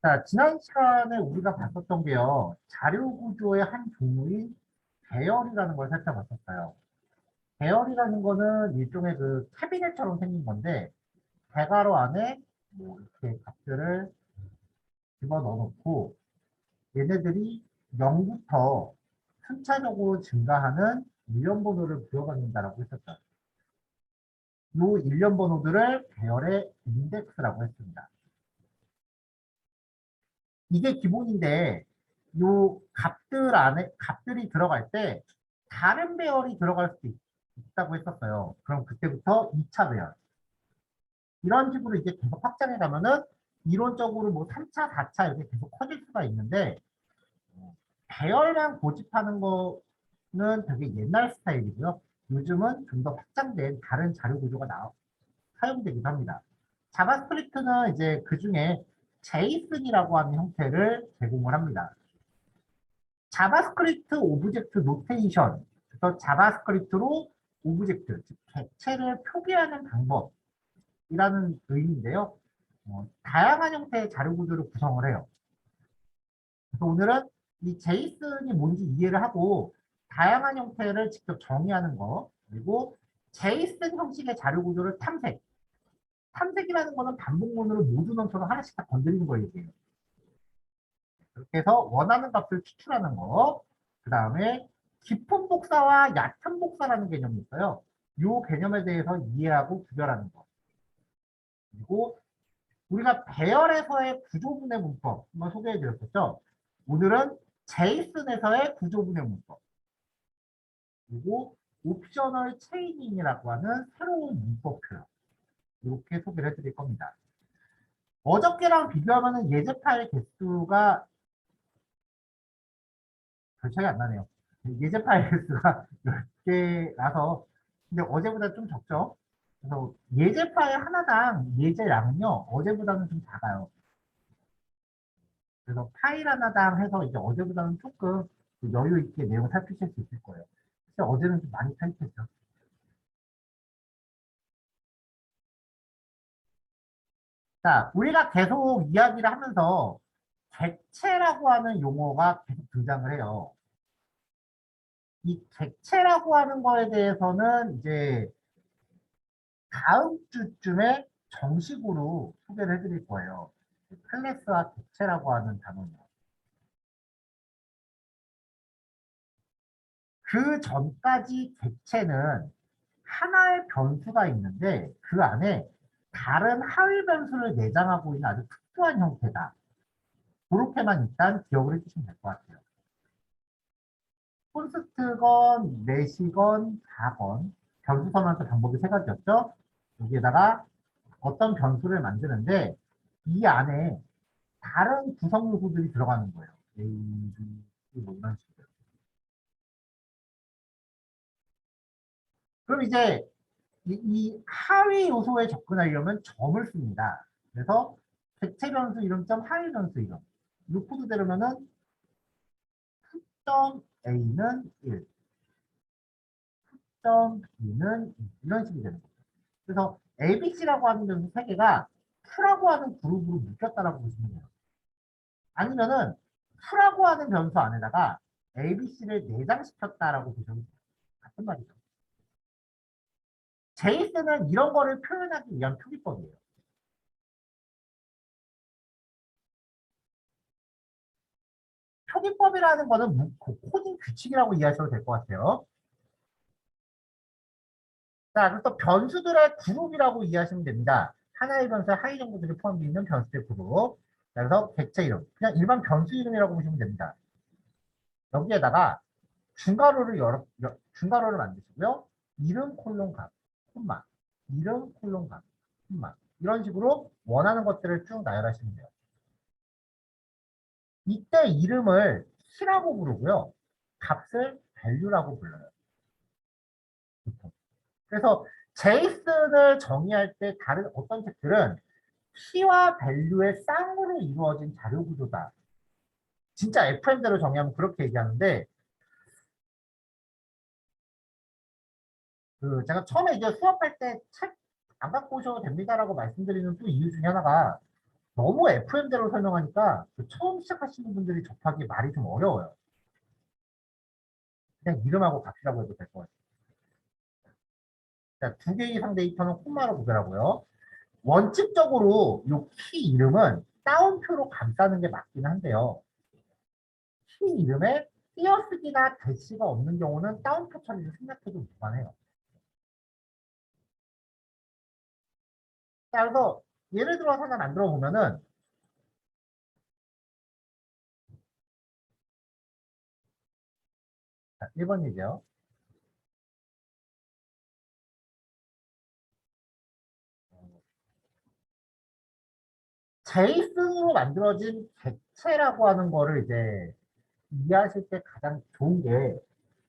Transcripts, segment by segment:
자, 지난 시간에 우리가 봤었던 게요. 자료 구조의 한 종류인 배열이라는 걸 살펴봤었어요. 배열이라는 거는 일종의 그 캐비넷처럼 생긴 건데, 대괄호 안에 뭐 이렇게 값들을 집어넣어 놓고, 얘네들이 0부터 순차적으로 증가하는 일련 번호를 부여받는다라고 했었죠. 이 일련 번호들을 배열의 인덱스라고 했습니다. 이게 기본인데 요 값들 안에 값들이 들어갈 때 다른 배열이 들어갈 수도 있다고 했었어요. 그럼 그때부터 2차 배열. 이런 식으로 이제 계속 확장해 가면은 이론적으로 뭐 3차, 4차 이렇게 계속 커질 수가 있는데 배열만 고집하는 거는 되게 옛날 스타일이고요. 요즘은 좀 더 확장된 다른 자료 구조가 사용되기도 합니다. 자바스크립트는 이제 그 중에 제이슨이라고 하는 형태를 제공을 합니다. 자바스크립트 오브젝트 노테이션, 그래서 자바스크립트로 오브젝트, 즉 객체를 표기하는 방법이라는 의미인데요. 다양한 형태의 자료 구조를 구성을 해요. 그래서 오늘은 이 제이슨이 뭔지 이해를 하고 다양한 형태를 직접 정의하는 거, 그리고 제이슨 형식의 자료 구조를 탐색이라는 거는 반복문으로 모두 넘쳐서 하나씩 다 건드리는 거 얘기예요. 그렇게 해서 원하는 값을 추출하는 거, 그 다음에 깊은 복사와 얕은 복사라는 개념이 있어요. 이 개념에 대해서 이해하고 구별하는 거. 그리고 우리가 배열에서의 구조분해 문법 한번 소개해 드렸었죠. 오늘은 제이슨에서의 구조분해 문법. 그리고 옵셔널 체이닝이라고 하는 새로운 문법 표현. 이렇게 소개를 해드릴 겁니다. 어저께랑 비교하면 예제 파일 개수가 별 차이 안 나네요. 예제 파일 개수가 10개라서 근데 어제보다 좀 적죠. 그래서 예제 파일 하나당 예제량은요 어제보다는 좀 작아요. 그래서 파일 하나당 해서 이제 어제보다는 조금 여유 있게 내용을 살피실 수 있을 거예요. 근데 어제는 좀 많이 타입했죠. 자, 우리가 계속 이야기를 하면서 객체라고 하는 용어가 계속 등장을 해요. 이 객체라고 하는 거에 대해서는 이제 다음 주쯤에 정식으로 소개를 해드릴 거예요. 클래스와 객체라고 하는 단어요. 그 전까지 객체는 하나의 변수가 있는데 그 안에 다른 하위 변수를 내장하고 있는 아주 특수한 형태다. 그렇게만 일단 기억을 해주시면 될 것 같아요. 콘스트건, 내시건, 다건 변수 선언서 방법이 세 가지였죠. 여기에다가 어떤 변수를 만드는데 이 안에 다른 구성 요소들이 들어가는 거예요. A, B, C 뭐 이런 식으로. 그럼 이제 이 하위 요소에 접근하려면 점을 씁니다. 그래서 객체 변수 이름점 하위 변수 이름. 이 코드대로면은 점 A는 1, 점 B는 2, 이런 식이 되는 거죠. 그래서 ABC라고 하는 변수 세 개가 Q라고 하는 그룹으로 묶였다라고 보시면 돼요. 아니면은 Q라고 하는 변수 안에다가 ABC를 내장시켰다라고 보시면 돼요. 같은 말이죠. 제이슨은 이런 거를 표현하기 위한 표기법이에요. 표기법이라는 거는 코딩 규칙이라고 이해하셔도 될 것 같아요. 자, 그래서 변수들의 그룹이라고 이해하시면 됩니다. 하나의 변수에 하위 정보들이 포함되어 있는 변수의 그룹. 자, 그래서 객체 이름. 그냥 일반 변수 이름이라고 보시면 됩니다. 여기에다가 중괄호를 만드시고요. 이름 콜론 값, 콤마, 이름 콜론 값, 콤마. 이런 식으로 원하는 것들을 쭉 나열하시면 돼요. 이때 이름을 키라고 부르고요. 값을 value라고 불러요. 그래서 제이슨을 정의할 때 다른 어떤 책들은 키와 value의 쌍으로 이루어진 자료 구조다. 진짜 FM대로 정의하면 그렇게 얘기하는데 그 제가 처음에 이제 수업할 때 책 안 갖고 오셔도 됩니다라고 말씀드리는 또 이유 중에 하나가 너무 FM대로 설명하니까 그 처음 시작하시는 분들이 접하기 말이 좀 어려워요. 그냥 이름하고 값이라고 해도 될 것 같아요. 자, 두 개 이상 데이터는 콤마로 구별하고요. 원칙적으로 이 키 이름은 따옴표로 감싸는 게 맞긴 한데요. 키 이름에 띄어쓰기나 대시가 없는 경우는 따옴표 처리를 생략해도 무관해요. 자, 그래서 예를 들어서 하나 만들어 보면은, 자, 1번 이죠. 제이슨으로 만들어진 객체라고 하는 거를 이제 이해하실 때 가장 좋은 게,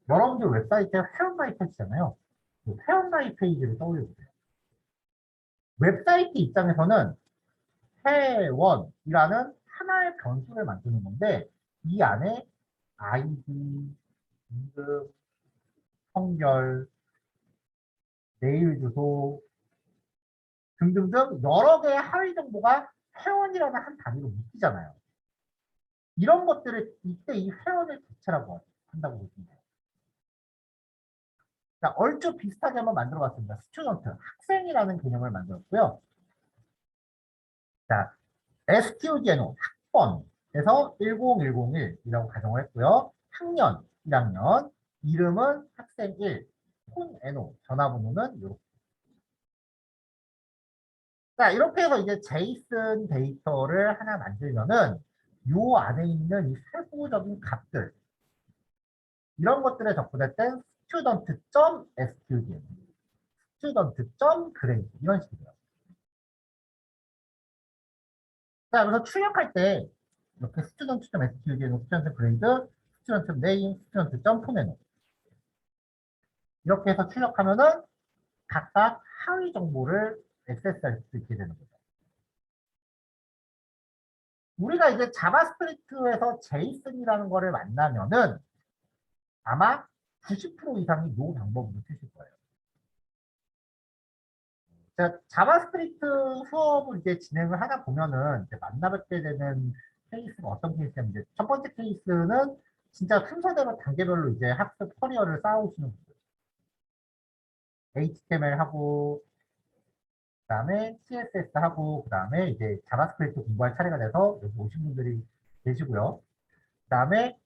여러분들 웹사이트에 회원 가입하시잖아요. 그 회원 가입 페이지를 떠올려 보세요. 웹사이트 입장에서는 회원이라는 하나의 변수를 만드는 건데, 이 안에 아이디, 이름, 성별, 메일 주소 등등등 여러 개의 하위 정보가 회원이라는 한 단위로 묶이잖아요. 이런 것들을 이때 이 회원을 객체라고 한다고 보시면 돼요. 자, 얼추 비슷하게 한번 만들어 봤습니다. 스튜던트, 학생이라는 개념을 만들었고요. 자, STUDNO, 학번에서 10101이라고 가정을 했고요. 학년, 1학년, 이름은 학생 1, 폰 NO, 전화번호는 이렇게. 자, 이렇게 해서 이제 제이슨 데이터를 하나 만들면은 요 안에 있는 이 세부적인 값들, 이런 것들에 접근할 땐 student.std, student.grade 이런 식이에요. 자, 그래서 출력할 때 이렇게 student.std, student.grade, student.name, student.phone 이렇게 해서 출력하면은 각각 하위 정보를 액세스할 수 있게 되는 거죠. 우리가 이제 자바스크립트에서 제이슨이라는 거를 만나면은 아마 90% 이상이 이 방법으로 쓰실 거예요. 제가 자바스크립트 수업을 이제 진행을 하다 보면은 이제 만나 뵙게 되는 케이스가 어떤 케이스냐면, 이제 첫 번째 케이스는 진짜 순서대로 단계별로 이제 학습 커리어를 쌓아오시는 분들. HTML 하고, 그다음에 CSS 하고, 그다음에 이제 자바스크립트 공부할 차례가 돼서 여기 오신 분들이 계시고요. 그다음에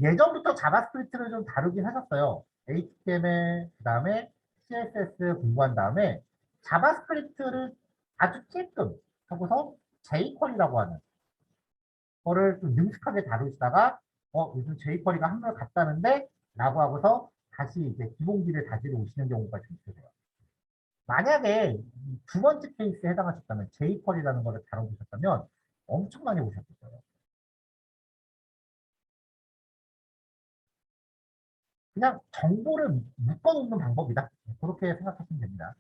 예전부터 자바스크립트를 좀 다루긴 하셨어요. HTML, 그다음에 CSS 공부한 다음에 자바스크립트를 아주 찔끔 하고서 jQuery라고 하는 거를 좀 능숙하게 다루시다가 요즘 jQuery가 한물 갔다는데 라고 하고서 다시 이제 기본기를 가지러 오시는 경우가 좀 있으세요. 만약에 두 번째 케이스에 해당하셨다면 jQuery라는 거를 다뤄보셨다면 엄청 많이 오셨을 거예요. 그냥 정보를 묶어놓는 방법이다. 그렇게 생각하시면 됩니다.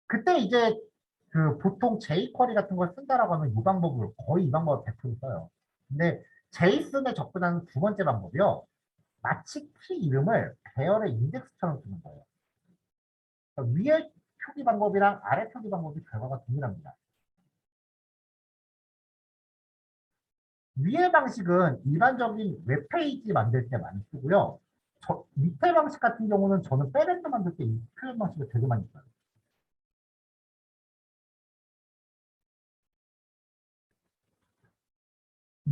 그때 이제 그 보통 jQuery 같은 걸 쓴다라고 하면 이 방법을 거의 이 방법을 100% 써요. 근데 제이슨에 접근하는 두 번째 방법이요. 마치 키 이름을 배열의 인덱스처럼 쓰는 거예요. 그러니까 위에 표기 방법이랑 아래 표기 방법이 결과가 동일합니다. 위의 방식은 일반적인 웹페이지 만들 때 많이 쓰고요. 밑에 방식 같은 경우는 저는 빼렌트 만들 때 이 표현 방식을 되게 많이 써요.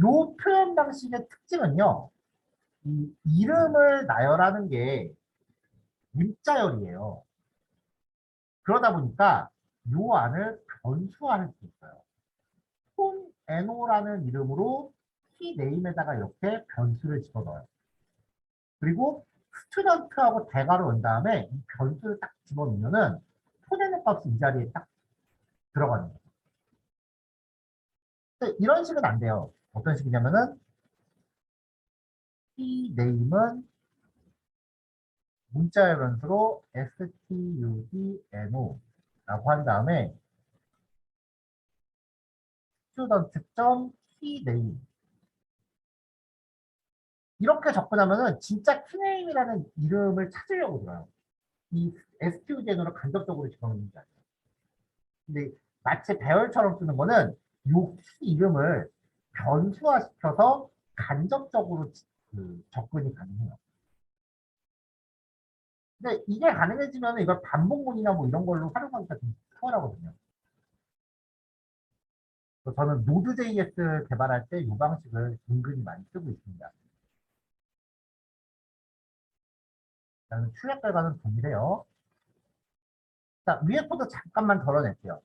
요 표현 방식의 특징은요. 이 이름을 나열하는 게 문자열이에요. 그러다 보니까 요 안을 변수화할 수 있어요. 폰 NO라는 이름으로 키 네임에다가 이렇게 변수를 집어넣어요. 그리고 스튜던트하고 대괄호 온 다음에 이 변수를 딱 집어넣으면은 폰 NO 값이 이 자리에 딱 들어가는 거예요. 근데 이런 식은 안 돼요. 어떤 식이냐면은 키 네임은 문자열 변수로 studno 한 다음에 student.keyname 이렇게 접근하면은 진짜 키네임이라는 이름을 찾으려고 들어요. 이 SQDN으로 간접적으로 집어넣는 게 아니에요. 근데 마치 배열처럼 쓰는 거는 요 키 이름을 변수화시켜서 간접적으로 접근이 가능해요. 근데 이게 가능해지면 이걸 반복문이나 뭐 이런 걸로 활용하기가 좀 수월하거든요. 그래서 저는 Node.js 개발할 때 이 방식을 은근히 많이 쓰고 있습니다. 일단 출력 결과는 동일해요. 자, 위에 코드 잠깐만 덜어낼게요.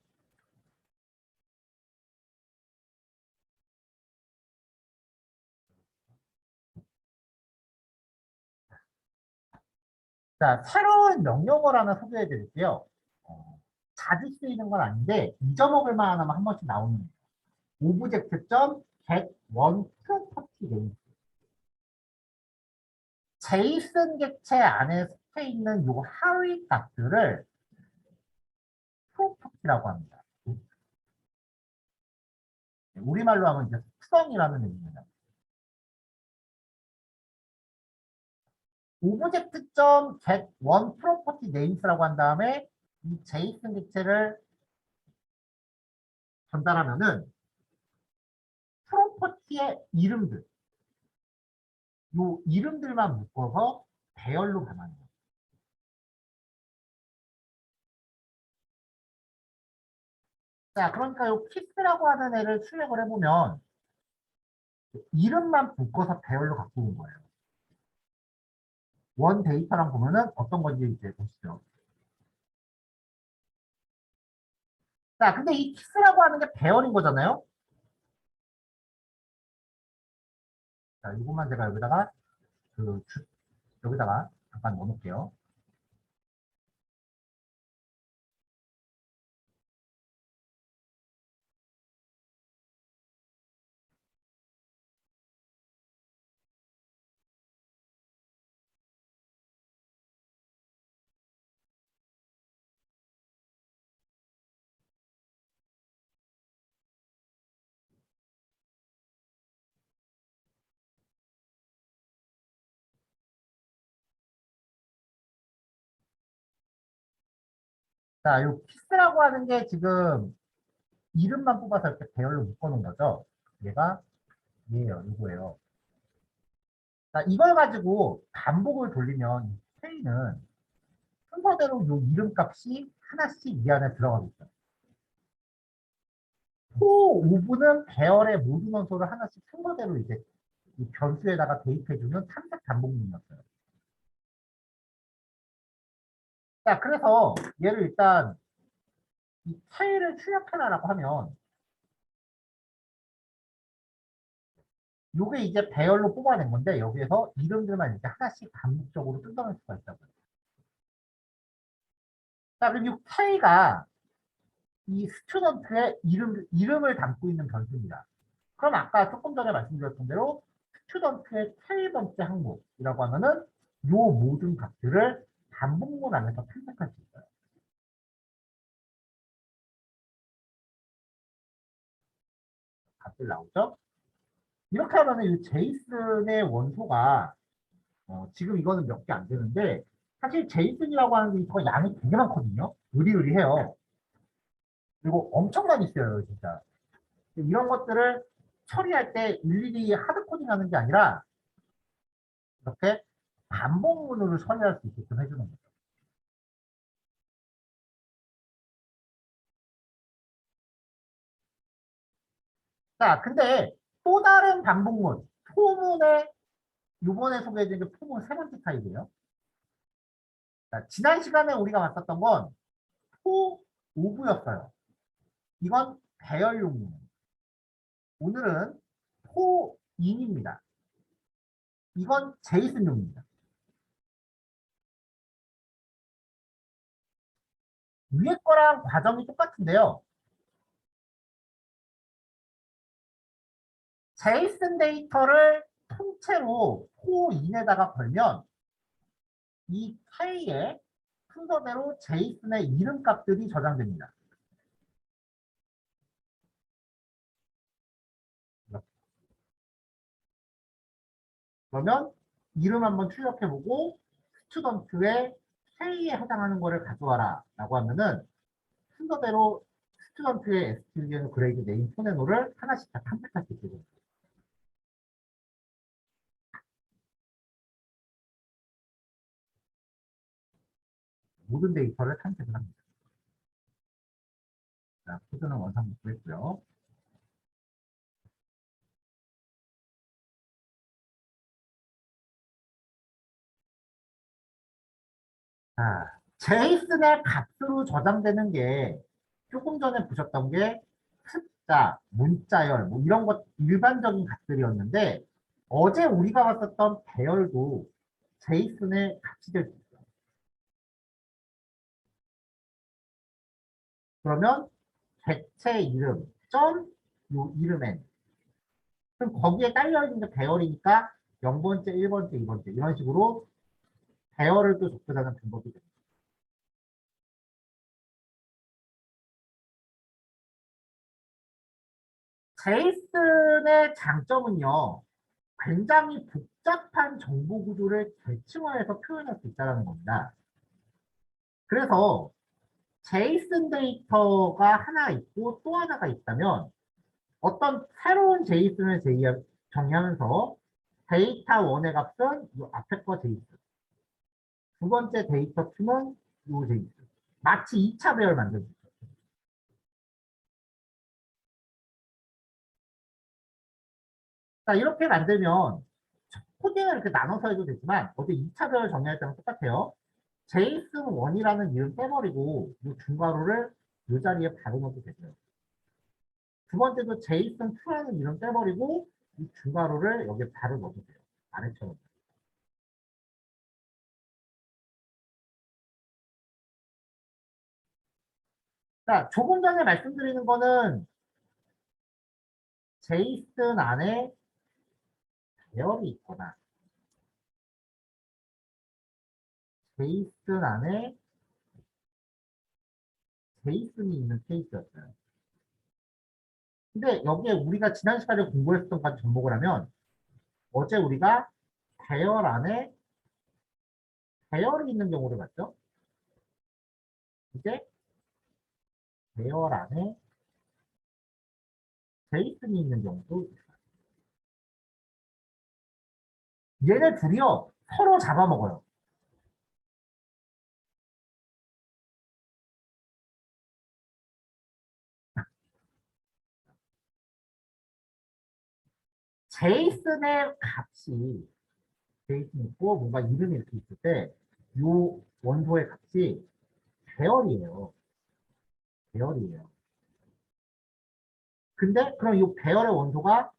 자, 새로운 명령어를 하나 소개해 드릴게요. 어, 자주 쓰이는 건 아닌데 잊어먹을 만한 한 번씩 나오는 object.get one property name. 제이슨 객체 안에 속해 있는 요 하위 값들을 프로퍼티라고 합니다. 우리말로 하면 이제 특성이라는 의미입니다. object.get one property names라고 한 다음에 이 제이슨 객체를 전달하면은 프로퍼티의 이름들, 요 이름들만 묶어서 배열로 변환해요. 자, 그러니까 요 키스라고 하는 애를 출력을 해보면 이름만 묶어서 배열로 갖고 온 거예요. 원 데이터랑 보면은 어떤 건지 이제 보시죠. 자, 근데 이 키스라고 하는 게 배열인 거잖아요. 자, 이것만 제가 여기다가 여기다가 잠깐 넣어놓을게요. 자, 요 키스라고 하는 게 지금 이름만 뽑아서 이렇게 배열로 묶어놓은 거죠. 얘가 얘예요, 이거예요. 자, 이걸 가지고 반복을 돌리면 K는 순서대로 요 이름값이 하나씩 이 안에 들어가겠죠. 호 5분은 배열의 모든 원소를 하나씩 순서대로 이제 이 변수에다가 대입해주는 탐색 반복문이었어요. 자, 그래서 얘를 일단 이 K를 출력하라고 하면 요게 이제 배열로 뽑아낸 건데 여기에서 이름들만 이제 하나씩 반복적으로 뜯어낼 수가 있다고요. 자, 그럼 이 K가 이 스튜던트의 이름을 담고 있는 변수입니다. 그럼 아까 조금 전에 말씀드렸던 대로 스튜던트의 K번째 항목이라고 하면은 요 모든 값들을 반복문 안에서 탐색할 수 있어요. 값들 나오죠? 이렇게 하면은 이 제이슨의 원소가 지금 이거는 몇 개 안 되는데 사실 제이슨이라고 하는 게 더 양이 되게 많거든요. 의리의리해요. 그리고 엄청 많이 써요, 진짜. 이런 것들을 처리할 때 일일이 하드코딩 하는 게 아니라 이렇게 반복문으로 처리할 수 있게끔 해주는 거죠. 자, 근데 또 다른 반복문, 포문의 이번에 소개해드린 게 포문 세 번째 타입이에요. 자, 지난 시간에 우리가 봤었던 건 포 오브였어요. 이건 배열용문. 오늘은 포인입니다. 이건 제이슨용입니다. 위에 거랑 과정이 똑같은데요. 제이슨 데이터를 통째로 포인에다가 걸면 이 K에 순서대로 제이슨의 이름값들이 저장됩니다. 그러면 이름 한번 출력해보고 스튜던트의 K에 해당하는 거를 가져와라 라고 하면은 순서대로 스튜던트의 STU디오 그레이드 네임 포네노를 하나씩 다 탐색할 수 있게 됩니다. 모든 데이터를 탐색을 합니다. 자, 코드는 원상복구 했고요. 자, 제이슨의 값으로 저장되는 게 조금 전에 보셨던 게 숫자, 문자열, 뭐 이런 것 일반적인 값들이었는데 어제 우리가 봤었던 배열도 제이슨의 값이 될 수 있어요. 그러면 객체 이름, 점, 요 이름엔. 그럼 거기에 딸려 있는 게 배열이니까 0번째, 1번째, 2번째 이런 식으로 배열을 또 좁혀가는 방법이 됩니다. 제이슨의 장점은요. 굉장히 복잡한 정보 구조를 계층화해서 표현할 수 있다는 겁니다. 그래서 제이슨 데이터가 하나 있고 또 하나가 있다면 어떤 새로운 제이슨을 정의하면서 데이터 1의 값은 이 앞에 거 제이슨, 두 번째 데이터 2는 이 제이슨. 마치 2차 배열 만들죠. 자, 이렇게 만들면 코딩을 이렇게 나눠서 해도 되지만 어제 2차 배열 정의할 때랑 똑같아요. 제이슨 1이라는 이름 빼버리고 이 중괄호를 이 자리에 바로 넣어도 되고요. 두 번째도 제이슨 2라는 이름 빼버리고 이 중괄호를 여기에 바로 넣어도 돼요. 아래처럼. 자, 조금 전에 말씀드리는 거는 제이슨 안에 배열이 있거나 제이슨 안에 제이슨이 있는 케이스였어요. 근데 여기에 우리가 지난 시간에 공부했던 것 접목을 하면 어제 우리가 배열 안에 배열이 있는 경우를 봤죠? 이제 배열 안에 제이슨이 있는 경우도 얘네 둘이요 서로 잡아먹어요. 제이슨의 값이 제이슨 있고 뭔가 이름이 이렇게 있을 때 요 원소의 값이 배열이에요. 배열이에요. 근데 그럼 이 배열의 원소가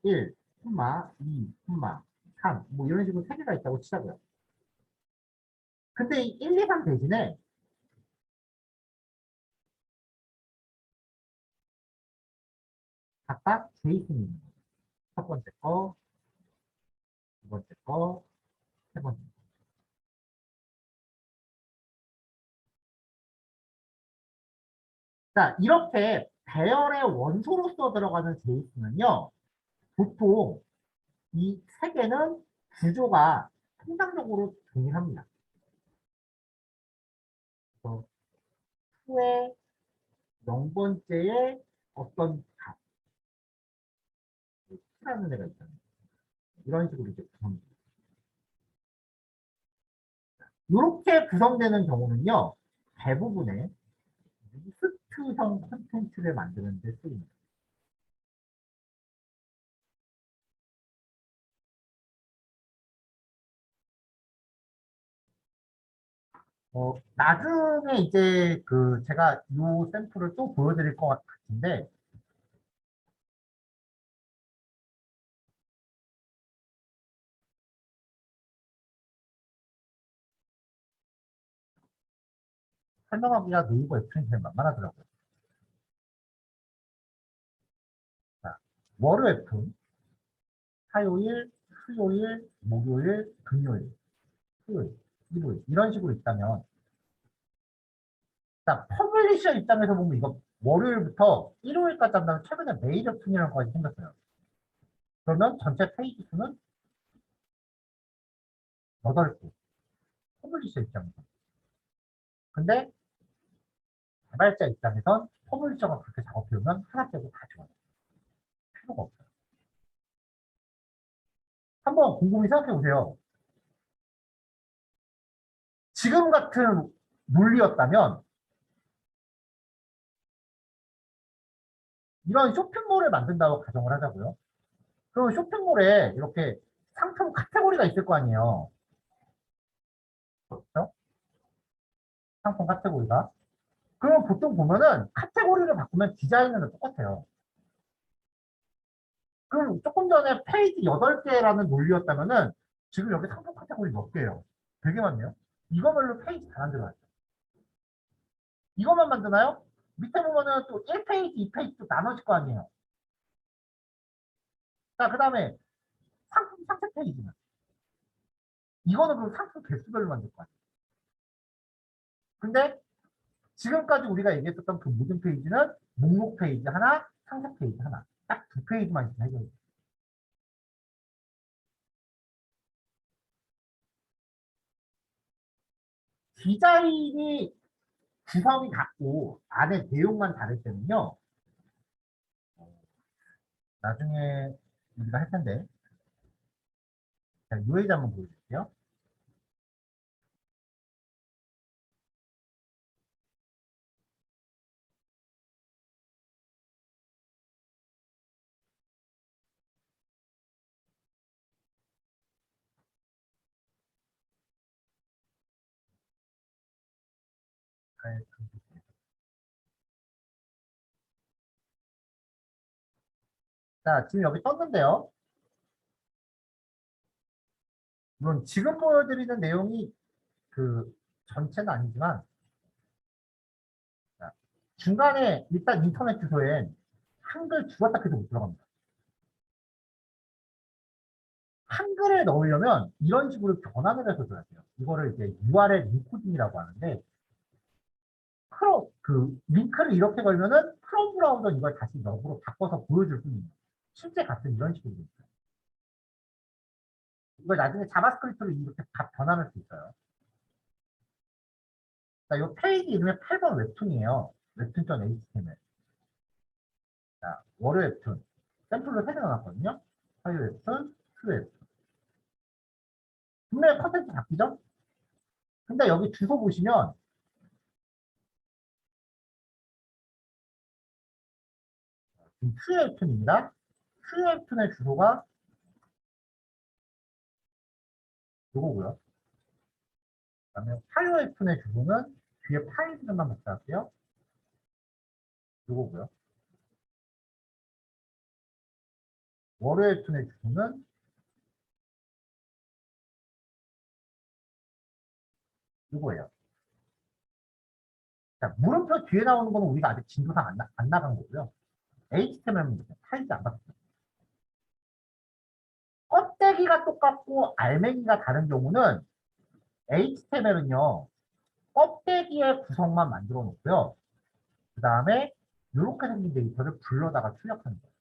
1, 2, 3, 뭐 이런 식으로 세 개가 있다고 치자고요. 근데 이 1, 2, 3 대신에 각각 제이슨이 있는 거예요. 첫 번째 거, 두 번째 거, 세 번째 거. 자, 이렇게 배열의 원소로서 들어가는 제이슨은요, 보통 이 세 개는 구조가 통상적으로 동일합니다. 그래서 후에 0번째에 어떤 값이라는 애가 있잖아요. 이런 식으로 이제 구성됩니다. 이렇게 구성되는 경우는요, 대부분의 리스트형 콘텐츠를 만드는 데 쓰입니다. 나중에 이제 그 제가 이 샘플을 또 보여드릴 것 같은데, 설명하기가 네이버 웹툰이 제일 만만하더라고요. 자, 월 웹툰, 화요일, 수요일, 목요일, 금요일, 토요일, 일요일 이런 식으로 있다면 자, 퍼블리셔 입장에서 보면 이거 월요일부터 일요일까지 한다면 최근에 메일 웹툰이라는 것이 생겼어요. 그러면 전체 페이지 수는 8개. 퍼블리셔 입장에서. 근데 개발자 입장에선 퍼블리셔가 그렇게 작업해오면 하나 빼고 다 지워요. 필요가 없어요. 한번 곰곰이 생각해 보세요. 지금 같은 논리였다면 이런 쇼핑몰을 만든다고 가정을 하자고요. 그럼 쇼핑몰에 이렇게 상품 카테고리가 있을 거 아니에요. 그렇죠? 상품 카테고리가. 그럼 보통 보면은 카테고리를 바꾸면 디자인은 똑같아요. 그럼 조금 전에 페이지 8개라는 논리였다면은 지금 여기 상품 카테고리 몇 개예요? 되게 많네요. 이거별로 페이지 다 만들어야죠. 이것만 만드나요? 밑에 보면은 또 1페이지, 2페이지 또 나눠질 거 아니에요. 자, 그 다음에 상품 상세 페이지는. 이거는 그럼 상품 개수별로 만들 거 아니에요. 근데 지금까지 우리가 얘기했었던 그 모든 페이지는 목록 페이지 하나, 상세 페이지 하나. 딱 두 페이지만 있으면 해결돼요. 디자인이 구성이 같고 안에 내용만 다를 때는요. 나중에 우리가 할 텐데. 자, 이 예제 한번 보여드릴게요. 자, 지금 여기 떴는데요. 물론 지금 보여드리는 내용이 그 전체는 아니지만 자, 중간에 일단 인터넷 주소엔 한글 죽었다 해도 못 들어갑니다. 한글을 넣으려면 이런 식으로 변환을 해서 줘야 돼요. 이거를 이제 URL 인코딩이라고 하는데 그 링크를 이렇게 걸면은 크롬 브라우저 이걸 다시 역으로 바꿔서 보여줄 뿐이에요. 실제 같은 이런 식으로 돼 있어요. 이걸 나중에 자바스크립트로 이렇게 다 변환할 수 있어요. 자, 이 페이지 이름이 8번 웹툰이에요. 웹툰.html. 자, 월요 웹툰. 샘플로 3개 넣어놨거든요. 화요 웹툰, 수 웹툰. 분명히 컨텐츠 바뀌죠? 근데 여기 주소 보시면 수 웹툰입니다. 수 웹툰의 주소가 이거고요. 그다음에 화요 웹툰의 주소는 뒤에 파일들만 복사할게요. 이거고요. 월요 웹툰의 주소는 이거예요. 자, 물음표 뒤에 나오는 거는 우리가 아직 진도상 안 나간 거고요. HTML은 타이즈 안 바뀌었어요. 껍데기가 똑같고 알맹이가 다른 경우는 HTML은요, 껍데기의 구성만 만들어 놓고요. 그 다음에 이렇게 생긴 데이터를 불러다가 출력하는 거예요.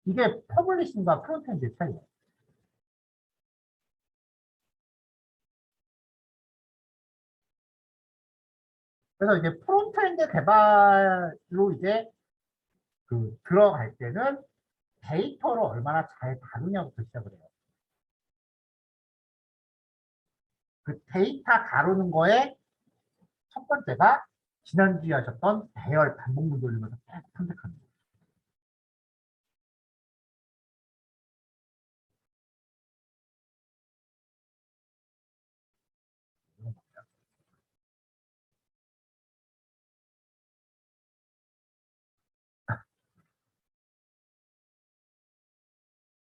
이게 퍼블리싱과 프론트엔드의 차이예요. 그래서 이제 프론트엔드 개발로 이제 들어갈 때는 데이터를 얼마나 잘 다루냐부터 시작을 해요. 그 데이터 다루는 거에 첫 번째가 지난주에 하셨던 배열 반복문 돌리면서 계속 선택하는 거예요.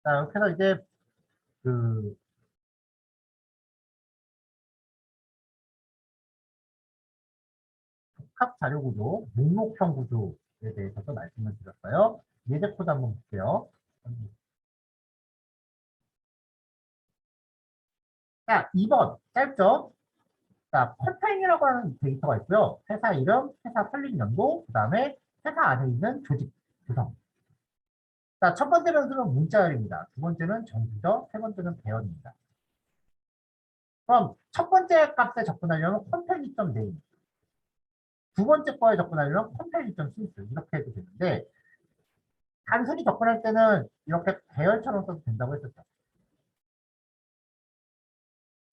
자, 이렇게 해서 이제 그 복합 자료 구조, 목록형 구조에 대해서도 말씀을 드렸어요. 예제 코드 한번 볼게요. 자, 2번 짧죠? 자, 컨테이너라고 하는 데이터가 있고요. 회사 이름, 회사 설립 연도, 그 다음에 회사 안에 있는 조직 구성. 자, 첫 번째 변수는 문자열입니다. 두 번째는 정수죠. 세 번째는 배열입니다. 그럼 첫 번째 값에 접근하려면 컴패니점 네임, 두 번째 거에 접근하려면 컴패니점 신스 이렇게 해도 되는데 단순히 접근할 때는 이렇게 배열처럼 써도 된다고 했었죠.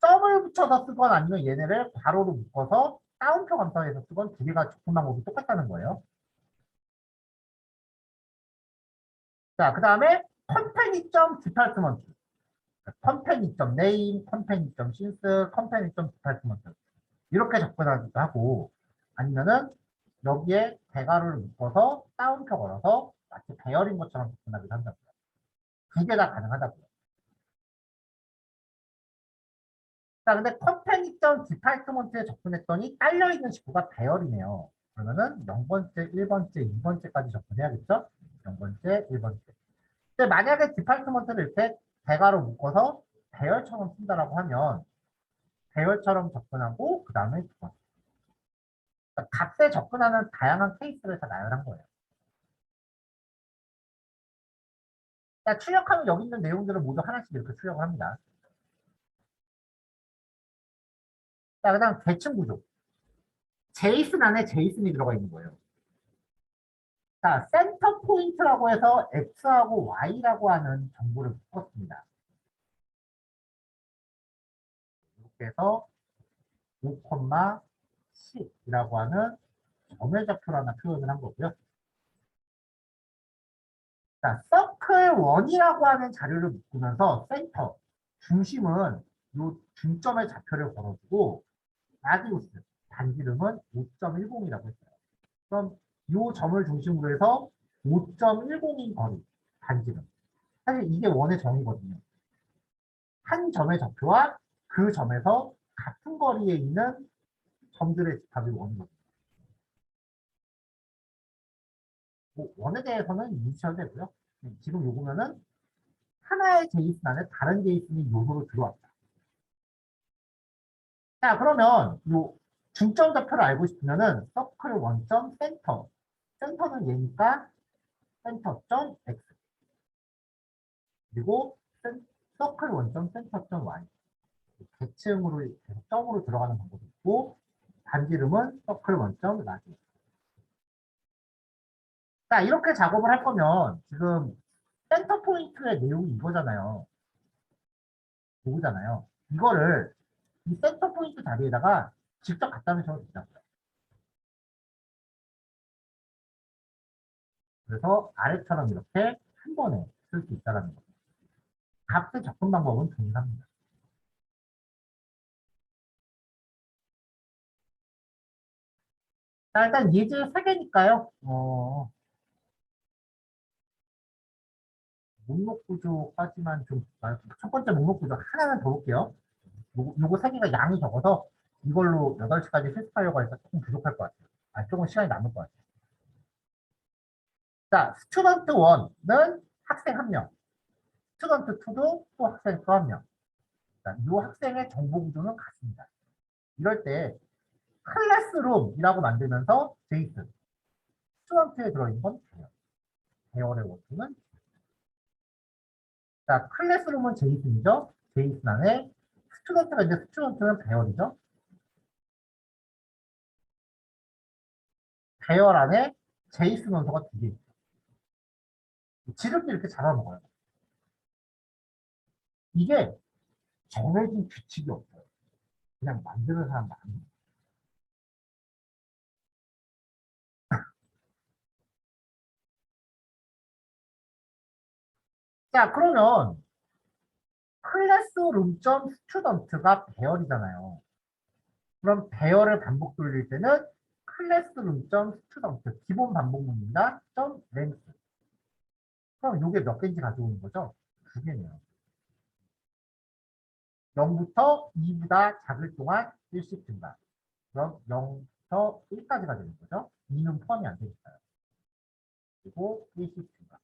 점을 붙여서 쓰건 아니면 얘네를 괄호로 묶어서 따옴표 감성에서 쓰건 두 개가 접근 방법이 똑같다는 거예요. 자, 그 다음에 컴패니점 디파트먼트, 컴패니점 네임, 컴패니점 신스, 컴패니점 디파트먼트 이렇게 접근하기도 하고 아니면은 여기에 대괄호를 묶어서 따옴표 걸어서 마치 배열인 것처럼 접근하기도 한다고요. 두 개 다 가능하다고요. 자, 근데 컴패니점 디파트먼트에 접근했더니 딸려있는 식구가 배열이네요. 그러면은 0번째, 1번째, 2번째까지 접근해야겠죠? 0번째, 1번째. 근데 만약에 디파트먼트를 이렇게 대괄호 묶어서 배열처럼 쓴다라고 하면 배열처럼 접근하고 그 다음에 두 번째. 그러니까 값에 접근하는 다양한 케이스를 다 나열한 거예요. 자, 출력하면 여기 있는 내용들을 모두 하나씩 이렇게 출력을 합니다. 자, 그 다음 계층 구조. 제이슨 안에 제이슨이 들어가 있는 거예요. 자, 센터 포인트라고 해서 X하고 Y라고 하는 정보를 묶었습니다. 이렇게 해서 5,10이라고 하는 점의 좌표로 하나 표현을 한 거고요. 자, 서클 1이라고 하는 자료를 묶으면서 센터, 중심은 이 중점의 좌표를 걸어주고 라디우스, 반지름은 5.10이라고 했어요. 그럼 이 점을 중심으로 해서 5.10인 거리, 반지름. 사실 이게 원의 정의거든요. 한 점의 좌표와 그 점에서 같은 거리에 있는 점들의 집합이 원이거든요. 뭐 원에 대해서는 유지셔도 되고요. 지금 요거면은 하나의 제이슨 안에 다른 제이슨이 요소로 들어왔다. 자, 그러면 요 중점 좌표를 알고 싶으면은 서클 원점 센터. 센터는 얘니까 센터.x. 그리고 서클 원점 센터.y. 계층으로 계속 점으로 들어가는 방법이 있고 반지름은 서클 원점 라지. 자, 이렇게 작업을 할 거면 지금 센터 포인트의 내용이 이거잖아요. 요거잖아요. 이거를 이 센터 포인트 자리에다가 직접 갖다 놓으셔도 된다고요. 그래서 아래처럼 이렇게 한 번에 쓸 수 있다는 거죠. 값의 접근 방법은 동일합니다. 자, 일단 예제 3개니까요. 목록 구조까지만 좀, 첫 번째 목록 구조 하나는 더 볼게요. 요거 3개가 양이 적어서 이걸로 8시까지 실습하려고 해서 조금 부족할 것 같아요. 조금 시간이 남을 것 같아요. 자, 스튜던트 1은 학생 1명, 스튜던트 2도 또 학생 또 1명. 자, 이 학생의 정보 구조는 같습니다. 이럴 때 클래스룸이라고 만들면서 제이슨, 스튜던트에 들어있는 건 배열, 배열의 원칙은 자, 클래스룸은 제이슨이죠. 제이슨 안에 스튜던트가 이제 스튜던트는 배열이죠. 배열 안에 제이슨 원소가 두 개 있죠. 지름도 이렇게 잡아먹어요. 이게 정해진 규칙이 없어요. 그냥 만드는 사람 많은 자, 그러면 클래스룸점 스튜던트가 배열이잖아요. 그럼 배열을 반복 돌릴 때는 클래스룸점 스튜던트 기본 반복문입니다. 점 랭스. 그럼 이게 몇 개인지 가져오는 거죠? 두 개네요. 0부터 2보다 작을 동안 1씩 증가. 그럼 0부터 1까지가 되는 거죠. 2는 포함이 안 되니까요. 그리고 1씩 증가.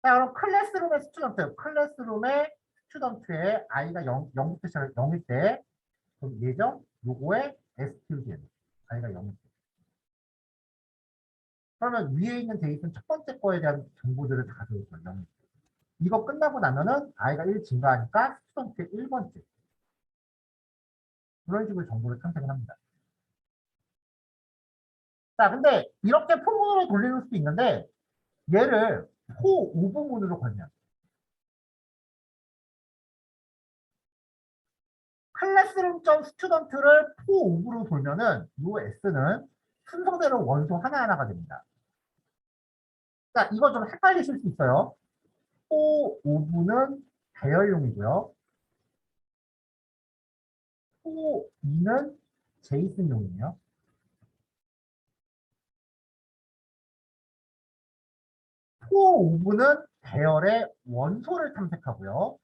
자, 그럼 클래스룸의 스튜던트, 클래스룸의 스튜던트의 i가 0부터 시작 0일 때, 그럼 예정 요거의 student, i가 0일 때. 그러면 위에 있는 데이터는 첫 번째 거에 대한 정보들을 다 가져올 거예요. 0일 때. 이거 끝나고 나면은 i가 1 증가하니까 스튜던트의 1번째. 그런 식으로 정보를 탐색을 합니다. 자, 근데 이렇게 포문으로 돌리는 수도 있는데 얘를 포 오브문으로 걸면 클래스룸 스튜던트를 포 오브로 돌면은 이 s는 순서대로 원소 하나하나가 됩니다. 자, 이거 좀 헷갈리실 수 있어요. 포 오브는 배열용이고요. 포 2는 제이슨용이에요. 포 오브는 배열의 원소를 탐색하고요.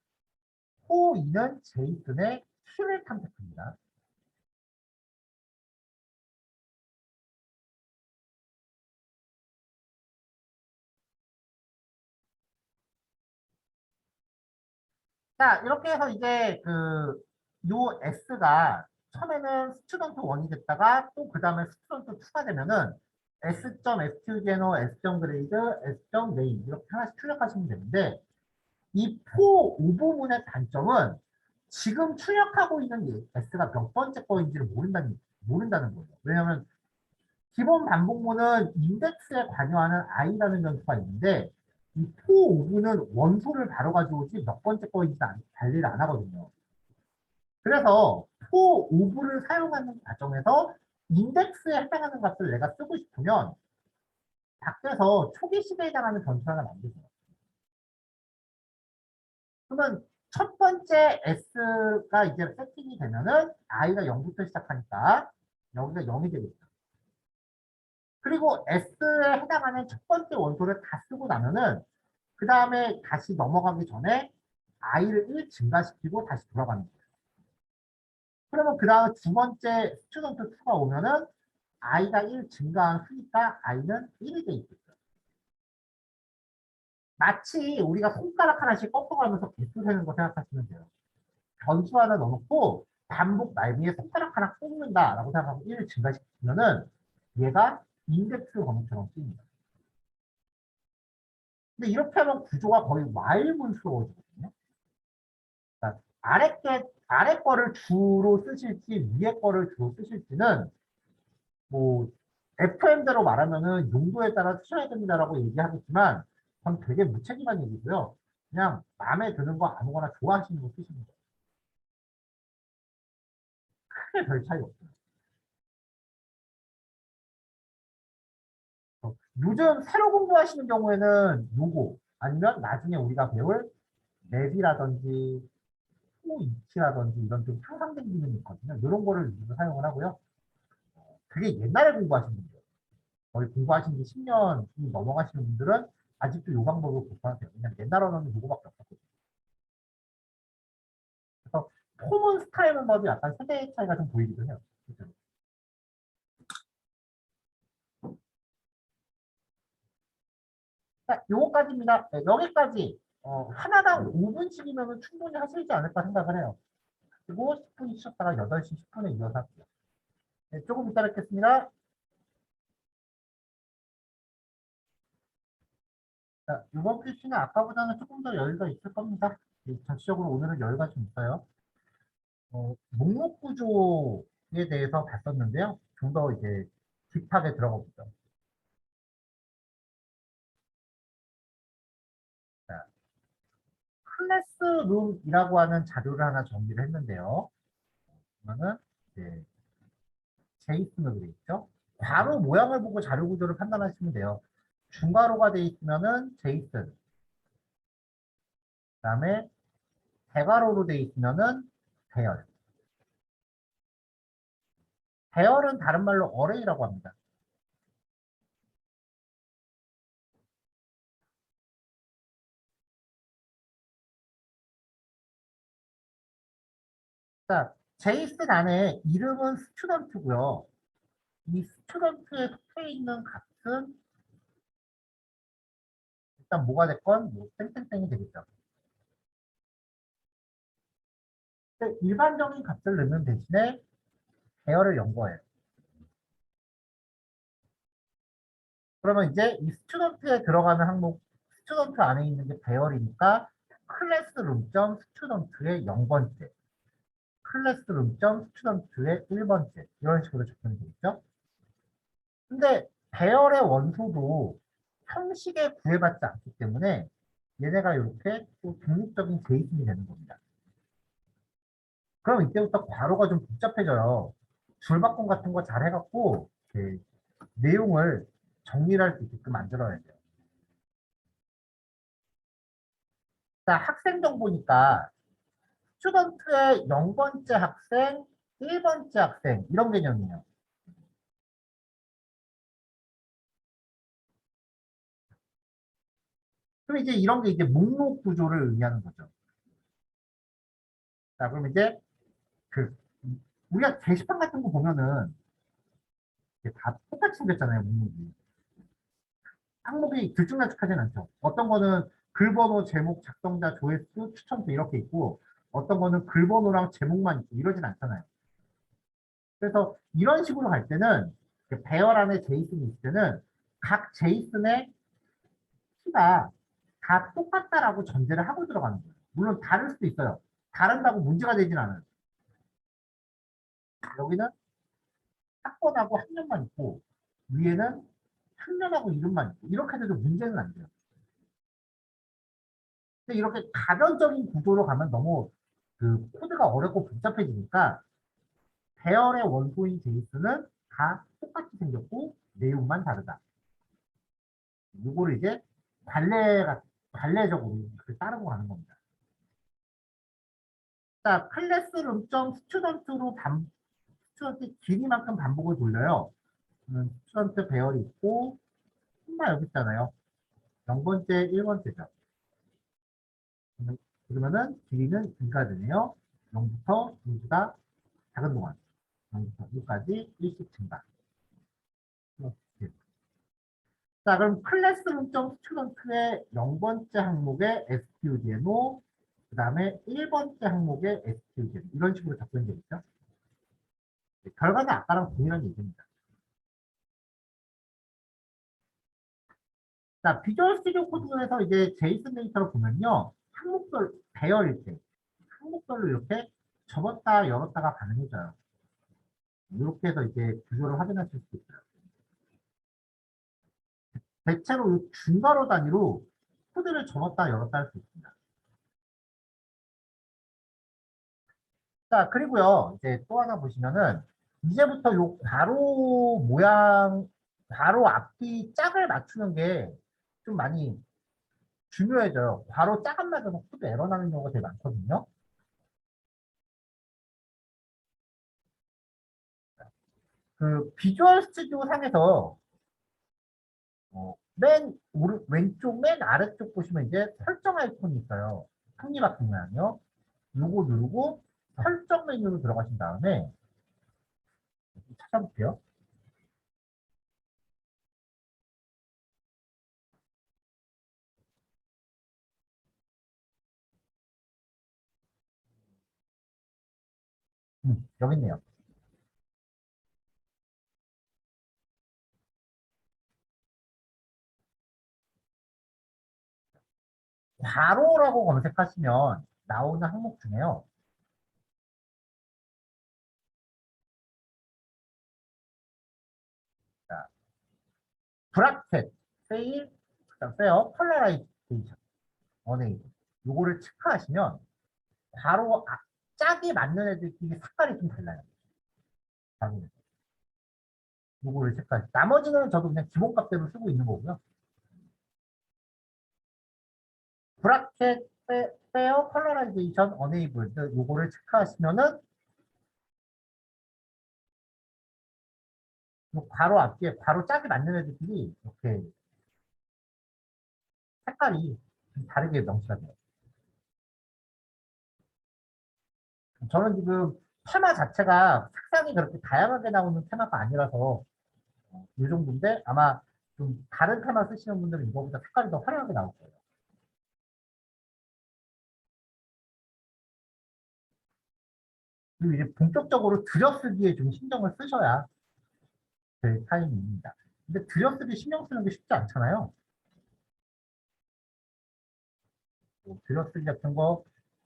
포 2는 제이슨의 키를 탐색합니다. 자, 이렇게 해서 이제 요 S가 처음에는 스튜던트 1이 됐다가 또 그 다음에 스튜던트 2가 되면은 S.STU제너, S.그레이드, S.네임 이렇게 하나씩 출력하시면 되는데 이 포 오브문의 단점은 지금 출력하고 있는 이 S가 몇 번째 거인지를 모른다는 거예요. 왜냐하면 기본 반복문은 인덱스에 관여하는 i라는 변수가 있는데 이 포 오브는 원소를 바로 가져오지 몇 번째 거인지 관리를 안 하거든요. 그래서 포 오브를 사용하는 과정에서 인덱스에 해당하는 값을 내가 쓰고 싶으면 밖에서 초기 시대에 해당하는 변수 하나 만들어요. 그러면 첫 번째 S가 이제 세팅이 되면은 i가 0부터 시작하니까 여기가 0이 되겠죠. 그리고 S에 해당하는 첫 번째 원소를 다 쓰고 나면은 그 다음에 다시 넘어가기 전에 i를 1 증가시키고 다시 돌아가는 거예요. 그러면 그 다음 두 번째 스튜던트 2가 오면은 i가 1 증가한 후니까 i는 1이 돼 있겠죠. 마치 우리가 손가락 하나씩 꺾어가면서 개수 세는 거 생각하시면 돼요. 변수 하나 넣어놓고 반복 말미에 손가락 하나 꼽는다라고 생각하고 1을 증가시키면은 얘가 인덱스 범위처럼 쓰입니다. 근데 이렇게 하면 구조가 거의 와일문스러워지거든요. 그러니까 아래 거를 주로 쓰실지 위에 거를 주로 쓰실지는 뭐 FM대로 말하면은 용도에 따라 쓰셔야 됩니다라고 얘기하겠지만 전 되게 무책임한 얘기고요. 그냥 마음에 드는 거 아무거나 좋아하시는 거 쓰시는 거예요. 크게 별 차이 없어요. 요즘 새로 공부하시는 경우에는 요거 아니면 나중에 우리가 배울 맵이라든지 포이치라든지 이런 좀 향상된 기능이 있거든요. 이런 거를 위주로 사용을 하고요. 그게 옛날에 공부하신 분들, 거의 공부하신 지 10년이 넘어가시는 분들은 아직도 이 방법을 공부하세요. 그냥 옛날 언어는 요거밖에 없었거든요. 그래서 폼은 스타일 문법이 약간 세대 차이가 좀 보이기도 해요. 실제로. 자, 요거까지입니다. 네, 여기까지 하나당 5분씩이면 충분히 하시지 않을까 생각을 해요. 그리고 10분 쉬었다가 8시 10분에 이어서 할게요. 네, 조금 이따 뵙겠습니다. 자, 이번 퀴즈는 아까보다는 조금 더 여유가 있을 겁니다. 전체적으로 오늘은 여유가 좀 있어요. 목록 구조에 대해서 봤었는데요. 좀 더 이제 딥하게 들어가 보죠. 자, 클래스룸이라고 하는 자료를 하나 정리를 했는데요. 그러면은 이제 제이슨으로 되어 있죠. 괄호 모양을 보고 자료 구조를 판단하시면 돼요. 중괄호가 되어 있으면은 제이슨, 그다음에 대괄호로 되어 있으면은 배열. 배열은 다른 말로 어레이라고 합니다. 자, 제이슨 안에 이름은 스튜던트고요. 이 스튜던트에 속해 있는 값은 일단 뭐가 됐건 뭐 땡땡땡이 되겠죠. 근데 일반적인 값을 넣는 대신에 배열을 연 거예요. 그러면 이제 이 스튜던트에 들어가는 항목, 스튜던트 안에 있는 게 배열이니까 클래스룸.스튜던트의 0번째. 클래스룸 스튜던트의 1번째 이런 식으로 접근이 되겠죠. 근데 배열의 원소도 형식에 구애받지 않기 때문에 얘네가 이렇게 또 독립적인 제이슨이 되는 겁니다. 그럼 이때부터 괄호가 좀 복잡해져요. 줄바꿈 같은 거 잘 해갖고 내용을 정리할 수 있게끔 만들어야 돼요. 자, 학생 정보니까 스튜던트의 0번째 학생, 1번째 학생 이런 개념이에요. 그럼 이제 이런 게 이제 목록 구조를 의미하는 거죠. 자, 그럼 이제 그 우리가 게시판 같은 거 보면은 이게 다 똑같이 생겼잖아요, 목록이. 항목이 들쭉날쭉하진 않죠. 어떤 거는 글번호, 제목, 작성자, 조회수, 추천수 이렇게 있고 어떤 거는 글번호랑 제목만 있고 이러진 않잖아요. 그래서 이런 식으로 갈 때는 배열 안에 제이슨이 있을 때는 각 제이슨의 키가 다 똑같다라고 전제를 하고 들어가는 거예요. 물론 다를 수도 있어요. 다른다고 문제가 되진 않아요. 여기는 학번하고 학년만 있고 위에는 학년하고 이름만 있고 이렇게 돼도 문제는 안 돼요. 근데 이렇게 가변적인 구조로 가면 너무 그 코드가 어렵고 복잡해지니까 배열의 원소인 제이슨은 다 똑같이 생겼고 내용만 다르다. 이거를 이제 관례적으로 이렇게 따르고 가는 겁니다. 자, 클래스룸점 스튜던트로 스튜던트 길이만큼 반복을 돌려요. 스튜던트 배열이 있고 콤마 여기 있잖아요. 0번째, 1번째죠. 그러면은 길이는 2가 되네요. 0부터 2보다 작은 동안 0부터 2까지 일씩 증가. 자, 그럼 클래스룸점 스튜던트의 0번째 항목에 STUDNO, 그 다음에 1번째 항목에 STUDNO 이런 식으로 접근이 되겠죠. 결과는 아까랑 동일한 얘기입니다. 자, 비주얼 스튜디오 코드에서 이제 제이슨 데이터를 보면요. 항목별, 배열일 때, 항목별로 이렇게 접었다 열었다가 가능해져요. 이렇게 해서 이제 구조를 확인하실 수 있어요. 대체로 이 중괄호 단위로 코드를 접었다 열었다 할 수 있습니다. 자, 그리고요, 이제 또 하나 보시면은, 이제부터 요 괄호 모양, 괄호 앞뒤 짝을 맞추는 게 좀 많이 중요해져요. 괄호 짝 안 맞아서 코드 에러 나는 경우가 되게 많거든요. 그 비주얼 스튜디오 상에서 왼쪽 맨 아래쪽 보시면 이제 설정 아이콘이 있어요. 톱니바퀴 모양이요. 요거 누르고 설정 메뉴로 들어가신 다음에 찾아볼게요. 여기 있네요. 괄호라고 검색하시면 나오는 항목 중에요. 자, 브라켓, 세일, 그다음 페어, 컬러라이제이션, 어네이블. 요거를 체크하시면 괄호 짝이 맞는 애들끼리 색깔이 좀 달라요. 자기는. 요거를 체크하시면 나머지는 저도 그냥 기본값대로 쓰고 있는 거고요. 브라켓, 페어, 컬러라이제이션, 어네이블드 요거를 체크하시면은 요 괄호 앞에 괄호 짝이 맞는 애들끼리 이렇게 색깔이 좀 다르게 명시가 돼요. 저는 지금 테마 자체가 색상이 그렇게 다양하게 나오는 테마가 아니라서 이 정도인데 아마 좀 다른 테마 쓰시는 분들은 이거보다 색깔이 더 화려하게 나올 거예요. 그리고 이제 본격적으로 들여쓰기에 좀 신경을 쓰셔야 될 타이밍입니다. 근데 들여쓰기 신경 쓰는 게 쉽지 않잖아요. 뭐 들여쓰기 같은 거,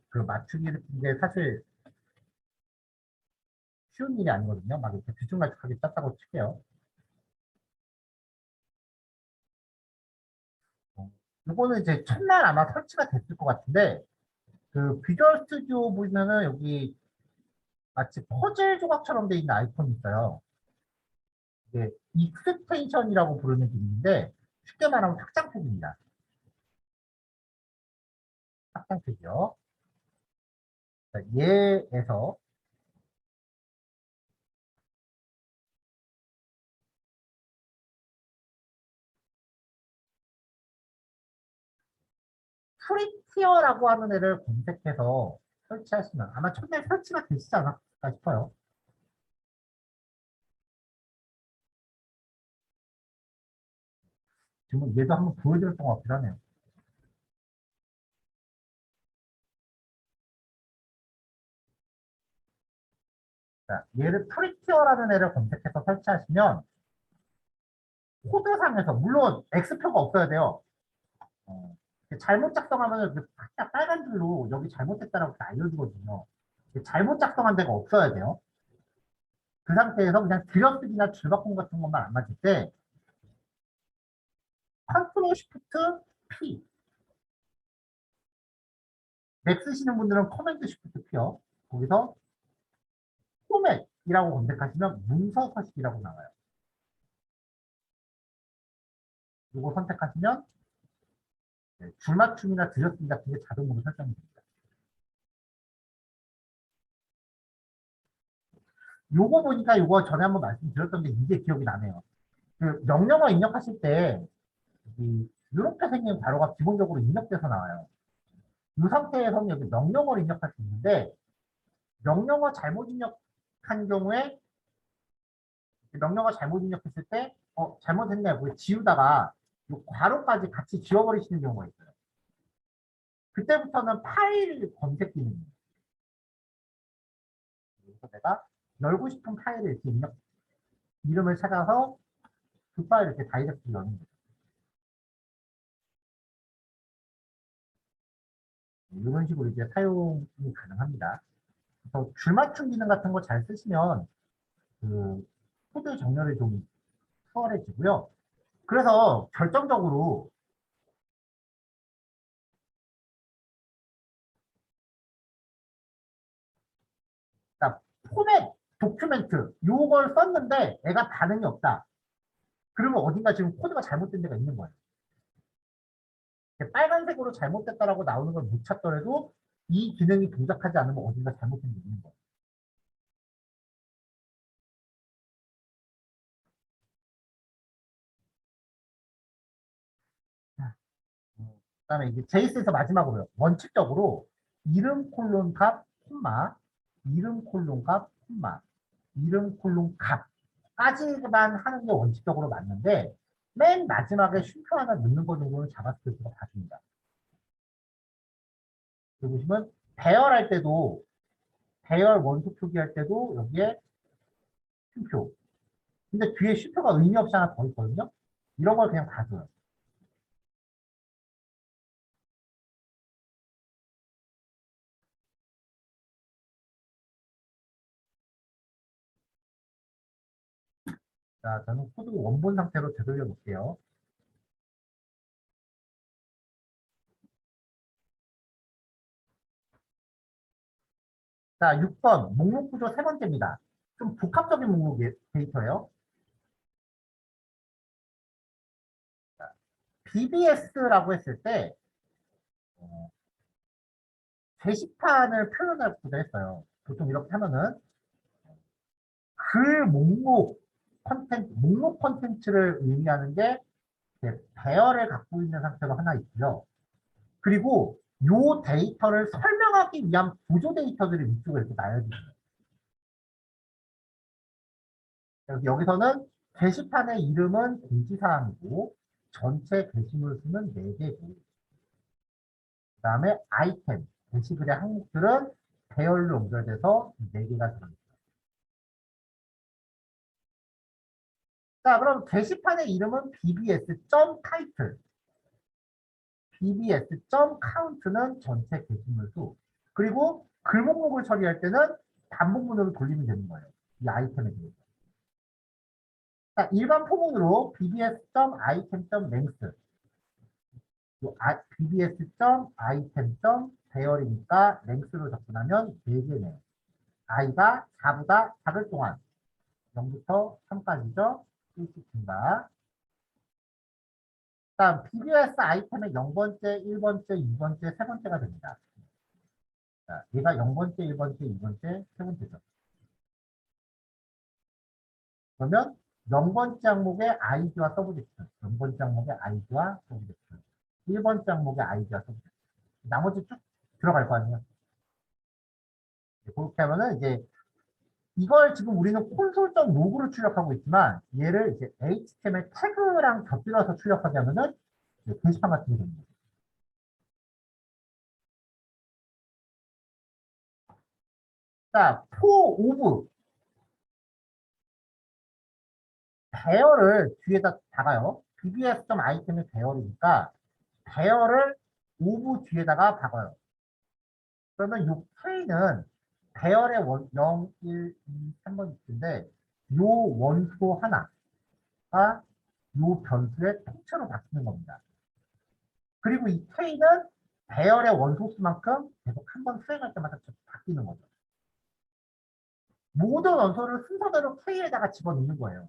그 맞추기 같은 게 사실 쉬운 일이 아니거든요. 막 이렇게 뒤죽말죽하게 짰다고 칠게요. 이거는 이제 첫날 아마 설치가 됐을 것 같은데, 그 비주얼 스튜디오 보면은 여기 마치 퍼즐 조각처럼 돼 있는 아이콘이 있어요. 이게 익스텐션이라고 부르는 기능인데, 쉽게 말하면 확장팩입니다. 확장팩이요. 자, 얘에서 프리티어라고 하는 애를 검색해서 설치하시면 아마 첫날 설치가 되시지 않았을까 싶어요. 지금 얘도 한번 보여드렸던 것 같긴 하네요. 자, 얘를 프리티어라는 애를 검색해서 설치하시면 코드상에서 물론 X표가 없어야 돼요. 어, 잘못 작성하면 빨간 줄로 여기 잘못했다라고 알려주거든요. 잘못 작성한 데가 없어야 돼요. 그 상태에서 그냥 들여쓰기나 줄바꿈 같은 것만 안 맞을 때 컨트롤 시프트 P 맥 쓰시는 분들은 커맨드 시프트 P요. 거기서 포맷이라고 검색하시면 문서 서식이라고 나와요. 이거 선택하시면 줄맞춤이나 들여쓰기 같은 게 자동으로 설정이 됩니다. 요거 보니까 요거 전에 한번 말씀드렸던 게 이게 기억이 나네요. 그 명령어 입력하실 때 이렇게 생긴 괄호가 기본적으로 입력돼서 나와요. 이 상태에서는 여기 명령어를 입력할 수 있는데 명령어 잘못 입력한 경우에 명령어 잘못 입력했을 때 잘못했네 뭐 지우다가 이 괄호까지 같이 지워버리시는 경우가 있어요. 그때부터는 파일 검색 기능입니다. 그래서 내가 열고 싶은 파일을 이렇게 입력 이름을 찾아서 그 파일을 이렇게 다이렉트로 여는 거죠. 이런 식으로 이제 사용이 가능합니다. 그래서 줄맞춤 기능 같은 거 잘 쓰시면 그 코드 정렬이 좀 수월해지고요. 그래서 결정적으로 자, 포맷 도큐멘트 요걸 썼는데 애가 반응이 없다. 그러면 어딘가 지금 코드가 잘못된 데가 있는 거예요. 빨간색으로 잘못됐다라고 나오는 걸 못 찾더라도 이 기능이 동작하지 않으면 어딘가 잘못된 게 있는 거예요. 그다음에 이제 제이스에서 마지막으로요. 원칙적으로 이름 콜론 값 콤마 이름 콜론 값 콤마 이름 콜론 값까지만 하는 게 원칙적으로 맞는데 맨 마지막에 쉼표 하나 넣는 거 정도는 자바스크립트가 봐줍니다. 여기 보시면 배열할 때도 배열 원소 표기할 때도 여기에 쉼표. 근데 뒤에 쉼표가 의미 없이 하나 더 있거든요. 이런 걸 그냥 봐줘요. 자, 저는 코드 원본 상태로 되돌려 볼게요. 자, 6번 목록 구조 세 번째입니다. 좀 복합적인 목록 데이터예요. BBS라고 했을 때 어, 게시판을 표현할 수도 했어요. 보통 이렇게 하면은 글 목록 컨텐츠, 목록 컨텐츠를 의미하는 게 배열을 갖고 있는 상태로 하나 있고요. 그리고 이 데이터를 설명하기 위한 구조 데이터들이 위쪽에 이렇게 나열되어 있어요. 여기서는 게시판의 이름은 공지사항이고 전체 게시물 수는 4개고 그 다음에 아이템, 게시글의 항목들은 배열로 연결돼서 4개가 들어있어요. 자, 그럼 게시판의 이름은 bbs.title, bbs.count는 전체 게시물 수, 그리고 글 목록을 처리할 때는 반복문으로 돌리면 되는 거예요. 이 아이템에 대해서. 자, 일반 포문으로 bbs.item.length bbs.item.배열이니까 length로 접근하면 4개네요. i가 4보다 작을 동안 0부터 3까지죠. 1씩 증가. 다음 BBS 아이템의 0번째, 1번째, 2번째, 3번째가 됩니다. 자, 얘가 0번째, 1번째, 2번째, 3번째죠. 그러면 0번째 항목의 아이디와 서브젝트, 0번째 항목의 아이디와 서브젝트, 1번째 항목의 아이디와 서브젝트. 나머지 쭉 들어갈 거 아니에요. 그렇게 하면은 이제 이걸 지금 우리는 콘솔.log로 로그로 출력하고 있지만 얘를 이제 HTML 태그랑 곁들여서 출력하게 하면은 게시판 같은 게 됩니다. 자, for of 배열을 뒤에다 박아요. bbs.item의 배열이니까 배열을 of 뒤에다가 박아요. 그러면 이 K는 배열의 0, 1, 2, 3번 있는데 요 원소 하나가 요 변수의 통째로 바뀌는 겁니다. 그리고 이 K는 배열의 원소수만큼 계속 한 번 수행할 때마다 바뀌는 거죠. 모든 원소를 순서대로 K에다가 집어넣는 거예요.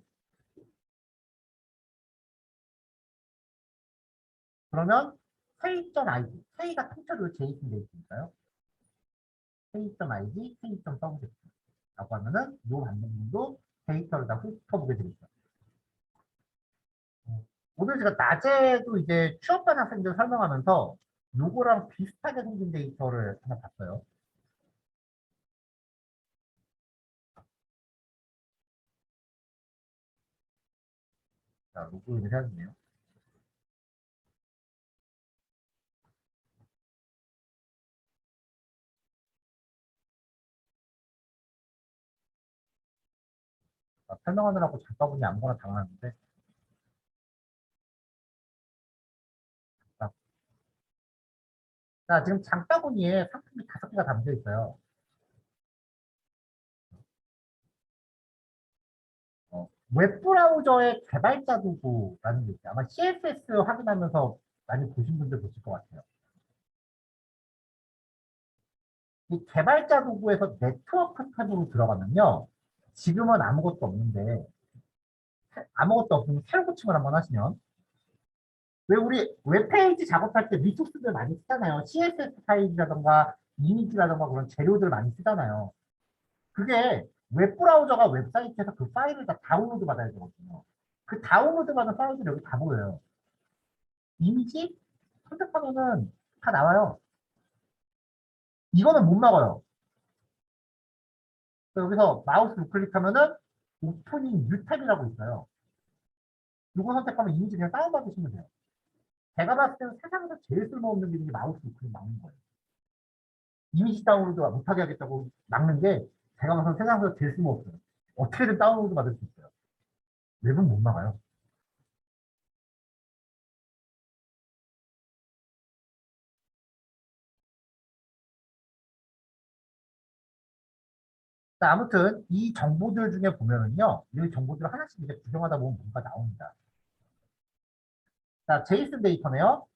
그러면 K.id, K가 통째로 JSON 되어 있으니까요. K.id, K.subject라고 하면은 이 반응문도 데이터를 다 훑어보게 되겠죠. 오늘 제가 낮에도 이제 취업반 학생들 설명하면서 요거랑 비슷하게 생긴 데이터를 하나 봤어요. 자, 로그인을 해야겠네요. 설명하느라고 잠깐만이 아무거나 당하는데. 자, 자, 지금 장바구니에 상품이 5개가 담겨 있어요. 웹브라우저의 개발자 도구라는 게 있어요. 아마 CSS 확인하면서 많이 보신 분들 계실 것 같아요. 이 개발자 도구에서 네트워크 탭으로 들어가면요. 지금은 아무것도 없는데, 아무것도 없으면 새로 고침을 한번 하시면, 왜 우리 웹페이지 작업할 때 리소스들 많이 쓰잖아요. CSS 파일이라던가 이미지라던가 그런 재료들 많이 쓰잖아요. 그게 웹브라우저가 웹사이트에서 그 파일을 다 다운로드 받아야 되거든요. 그 다운로드 받은 파일들이 여기 다 보여요. 이미지 선택하면은 다 나와요. 이거는 못 막아요. 여기서 마우스 우클릭하면은 오프닝 뉴 탭이라고 있어요. 이거 선택하면 이미지 그냥 다운받으시면 돼요. 제가 봤을 때는 세상에서 제일 쓸모없는 게 마우스 우클릭 막는 거예요. 이미지 다운로드 못하게 하겠다고 막는 게 제가 봐서 세상에서 제일 쓸모없어요. 어떻게든 다운로드 받을 수 있어요. 웹은 못 막아요. 자, 아무튼 이 정보들 중에 보면은요, 이 정보들을 하나씩 이제 구경하다 보면 뭔가 나옵니다. 자, 제이슨 데이터네요.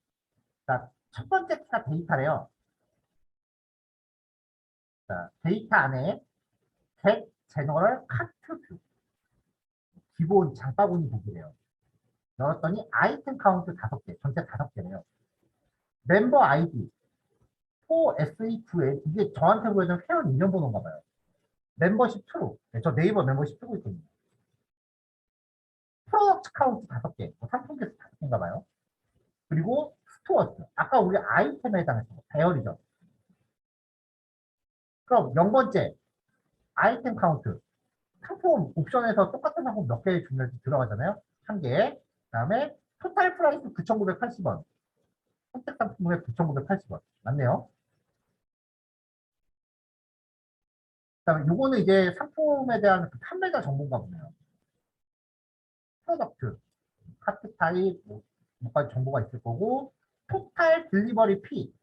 자, 첫 번째 키가 데이터래요. 자, 데이터 안에 get, general, cut, view. 기본 장바구니 보기래요. 열었더니 아이템 카운트 5개, 전체 5개래요. 멤버 아이디, 4SE2L, 이게 저한테 보여준 회원 인증번호인가 봐요. 멤버십 트루, 네, 저 네이버 멤버십 쓰고 있거든요. 프로덕트 카운트 5개, 뭐 상품 개수 5개인가 봐요. 그리고 스토어스, 아까 우리 아이템에 해당했던 거, 배열이죠. 그럼 0번째, 아이템 카운트. 상품 옵션에서 똑같은 상품 몇 개 주면 들어가잖아요. 한 개. 그다음에 토탈 프라이스 9,980원. 선택 상품에 9,980원. 맞네요. 그다음에 요거는 이제 상품에 대한 그 판매자 정보인가 보네요. 프로덕트, 카트 타입, 뭐까지 정보가 있을 거고, 토탈 딜리버리 피,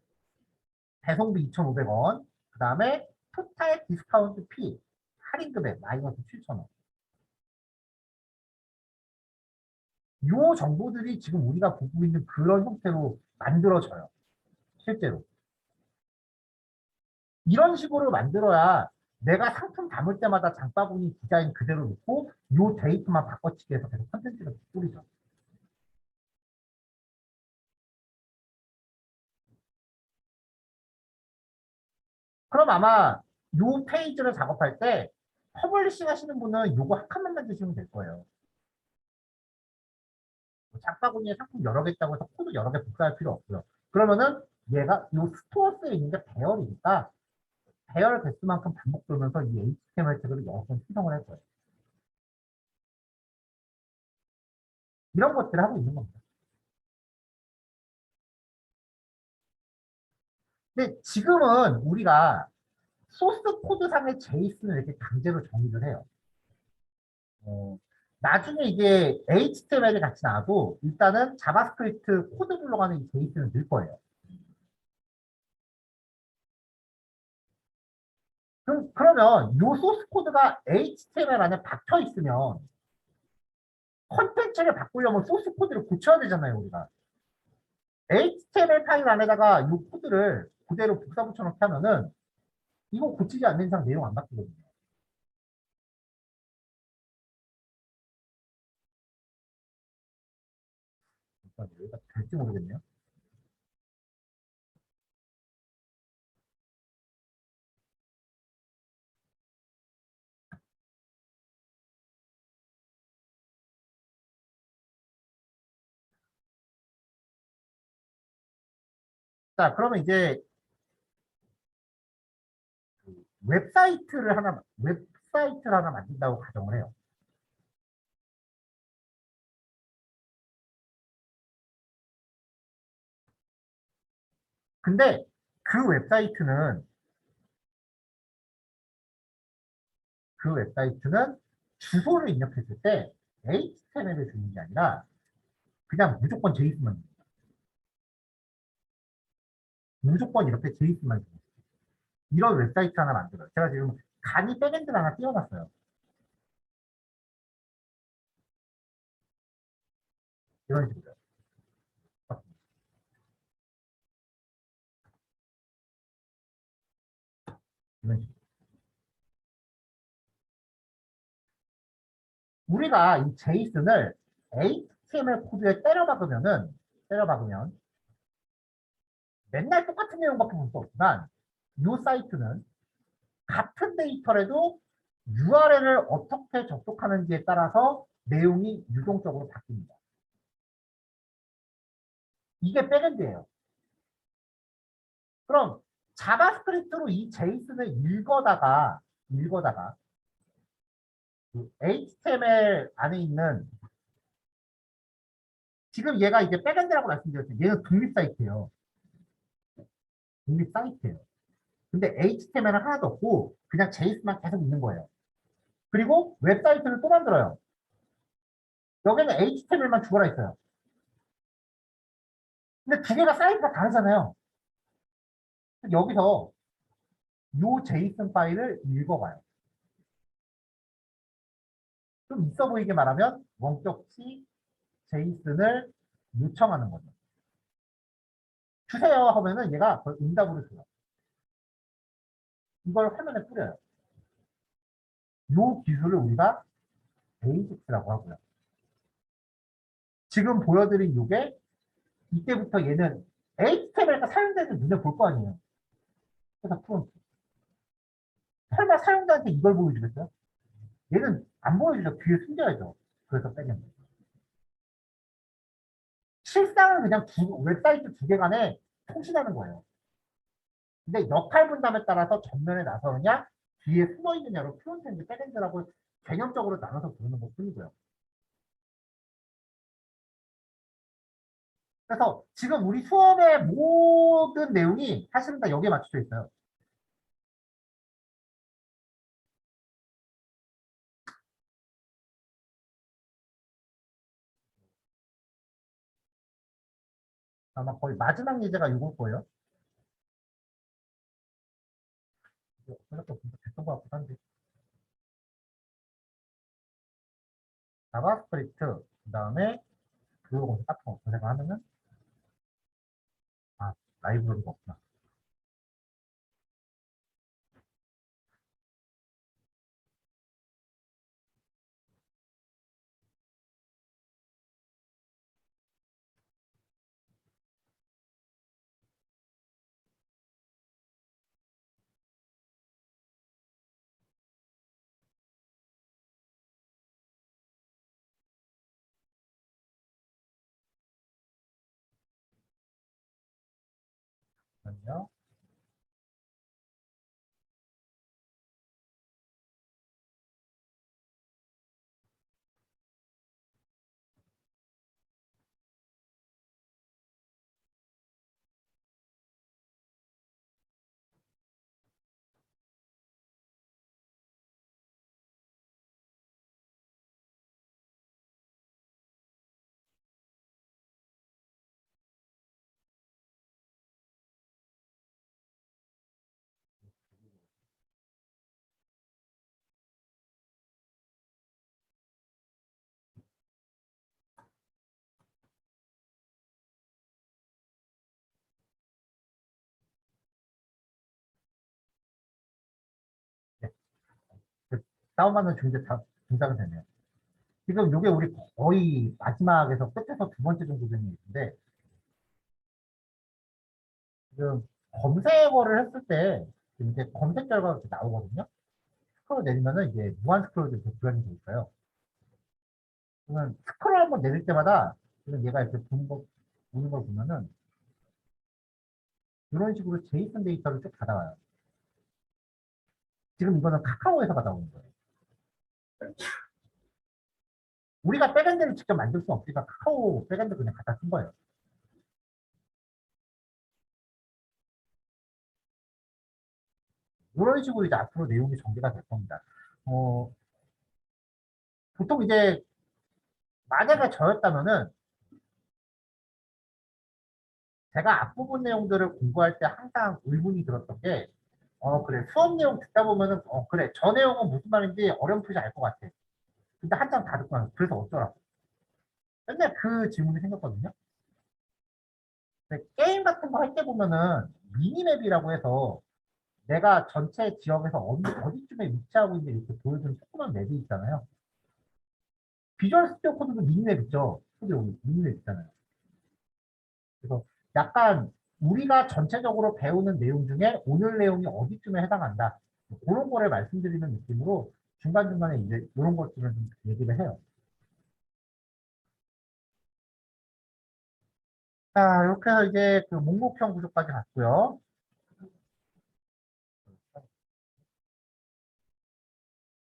배송비 2,500원. 그다음에 토탈 디스카운트 피, 할인 금액 마이너스 7,000원. 요 정보들이 지금 우리가 보고 있는 그런 형태로 만들어져요. 실제로. 이런 식으로 만들어야 내가 상품 담을 때마다 장바구니 디자인 그대로 놓고 요 데이터만 바꿔치기 해서 계속 컨텐츠를 뿌리죠. 그럼 아마 요 페이지를 작업할 때 퍼블리싱 하시는 분은 요거 한 칸만 만드시면 될 거예요. 장바구니에 상품 여러 개 있다고 해서 코드 여러 개 복사할 필요 없고요. 그러면은 얘가 요 스토어스에 있는 게 배열이니까 배열 개수만큼 반복 돌면서 이 HTML 태그를 여러 번 생성을 할 거예요. 이런 것들을 하고 있는 겁니다. 근데 지금은 우리가 소스 코드상의 제이슨을 이렇게 강제로 정의를 해요. 어, 나중에 이게 HTML이 같이 나와도 일단은 자바스크립트 코드 불러가는 이 제이슨을 넣을 거예요. 그러면 요 소스 코드가 HTML 안에 박혀 있으면 컨텐츠를 바꾸려면 소스 코드를 고쳐야 되잖아요, 우리가. HTML 파일 안에다가 요 코드를 그대로 복사 붙여넣기 하면은 이거 고치지 않는 이상 내용 안 바뀌거든요. 여기가 될지 모르겠네요. 자, 그러면 이제 웹사이트를 하나 만든다고 가정을 해요. 근데 그 웹사이트는 그 웹사이트는 주소를 입력했을 때 HTML을 주는 게 아니라 그냥 무조건 JS만 줍니다. 무조건 이렇게 JS만 줍니다. 이런 웹사이트 하나 만들어요. 제가 지금 간이 백엔드 하나 띄워놨어요. 이런 식으로. 이런 식으로. 우리가 이 제이슨을 HTML 코드에 때려 박으면 맨날 똑같은 내용밖에 볼 수 없지만 이 사이트는 같은 데이터라도 URL을 어떻게 접속하는지에 따라서 내용이 유동적으로 바뀝니다. 이게 백엔드예요. 그럼 자바스크립트로 이 제이슨을 읽어다가 그 HTML 안에 있는 지금 얘가 이제 백엔드라고 말씀드렸죠. 얘는 독립 사이트예요. 독립 사이트예요. 근데 HTML은 하나도 없고 그냥 JS만 계속 있는 거예요. 그리고 웹사이트를 또 만들어요. 여기는 HTML만 죽어라 있어요. 근데 두 개가 사이즈가 다르잖아요. 여기서 요 제이슨 파일을 읽어봐요. 좀 있어 보이게 말하면 원격치 제이슨을 요청하는 거죠. 주세요 하면은 얘가 그걸 응답으로 줘요. 이걸 화면에 뿌려요. 요 기술을 우리가 베이직스라고 하고요. 지금 보여드린 요게 이때부터 얘는 HTML가 사용자들 눈에 볼 거 아니에요. 그래서 프론트. 설마 사용자한테 이걸 보여주겠어요? 얘는 안 보여주죠. 뒤에 숨겨야죠. 그래서 빼겠네. 실상은 그냥 웹사이트 두 개 간에 통신하는 거예요. 근데 역할 분담에 따라서 전면에 나서느냐, 뒤에 숨어 있느냐로 프론트엔드, 백엔드라고 개념적으로 나눠서 부르는 것 뿐이고요. 그래서 지금 우리 수업의 모든 내용이 사실은 다 여기에 맞춰져 있어요. 아마 거의 마지막 예제가 이걸 거예요. 이렇게 됐던 것 같긴 한데. 자바스크립트, 그 다음에 블로그 같은 거 검색하면은, 아, 라이브러리가 없구나. 잠깐만요. 네, 그 다운받는 중재 다 등장이 되네요. 지금 이게 우리 거의 마지막에서 끝에서 두 번째 정도 되는 얘기인데, 지금 검색어를 했을 때, 지금 이제 검색 결과가 이렇게 나오거든요. 스크롤 내리면은 이제 무한 스크롤도 이렇게 구현이 돼 있어요. 그러면 스크롤 한번 내릴 때마다 지금 얘가 이렇게 보는 걸 보면은 이런 식으로 제이슨 데이터를 쭉 받아와요. 지금 이거는 카카오에서 받아오는 거예요. 우리가 백엔드를 직접 만들 수 없으니까 카카오 백엔드 그냥 갖다 쓴 거예요. 이런 식으로 이제 앞으로 내용이 전개가 될 겁니다. 어, 보통 이제 만약에 저였다면은 제가 앞부분 내용들을 공부할 때 항상 의문이 들었던 게, 그래, 수업 내용 듣다 보면은, 그래, 저 내용은 무슨 말인지 어렴풋이 알 것 같아. 근데 한참 다 듣고 나서, 그래서 어쩌라고. 맨날 그 질문이 생겼거든요. 근데 게임 같은 거 할 때 보면은, 미니맵이라고 해서 내가 전체 지역에서 어디쯤에 위치하고 있는지 이렇게 보여주는 조그만 맵이 있잖아요. 비주얼 스튜디오 코드도 미니맵 있죠. 스튜디오 미니맵 있잖아요. 그래서 약간 우리가 전체적으로 배우는 내용 중에 오늘 내용이 어디쯤에 해당한다. 그런 거를 말씀드리는 느낌으로 중간중간에 이제 이런 것들을 좀 얘기를 해요. 자, 이렇게 해서 이제 그 목록형 구조까지 갔고요.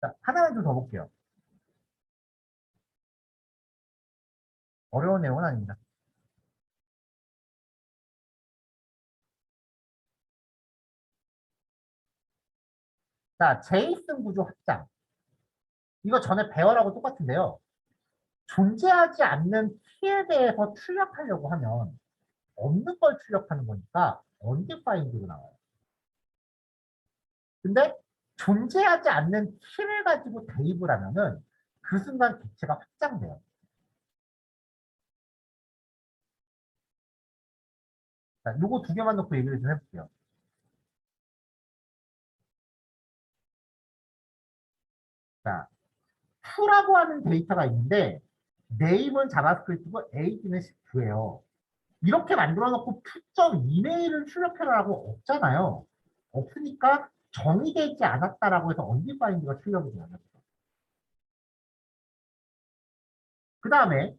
자, 하나만 좀 더 볼게요. 어려운 내용은 아닙니다. 자, 제이슨 구조 확장. 이거 전에 배열하고 똑같은데요. 존재하지 않는 키에 대해서 출력하려고 하면 없는 걸 출력하는 거니까 언디파인드로 나와요. 근데 존재하지 않는 키를 가지고 대입을 하면은 그 순간 객체가 확장돼요. 자, 요거 두 개만 놓고 얘기를 좀 해볼게요. 자, to라고 하는 데이터가 있는데 네임은 자바스크립트고 age는 19예요. 이렇게 만들어 놓고 푸점 이메일을 출력해라라고 없잖아요. 없으니까 정의되지 않았다라고 해서 언디파인드가 출력이 돼요. 그 다음에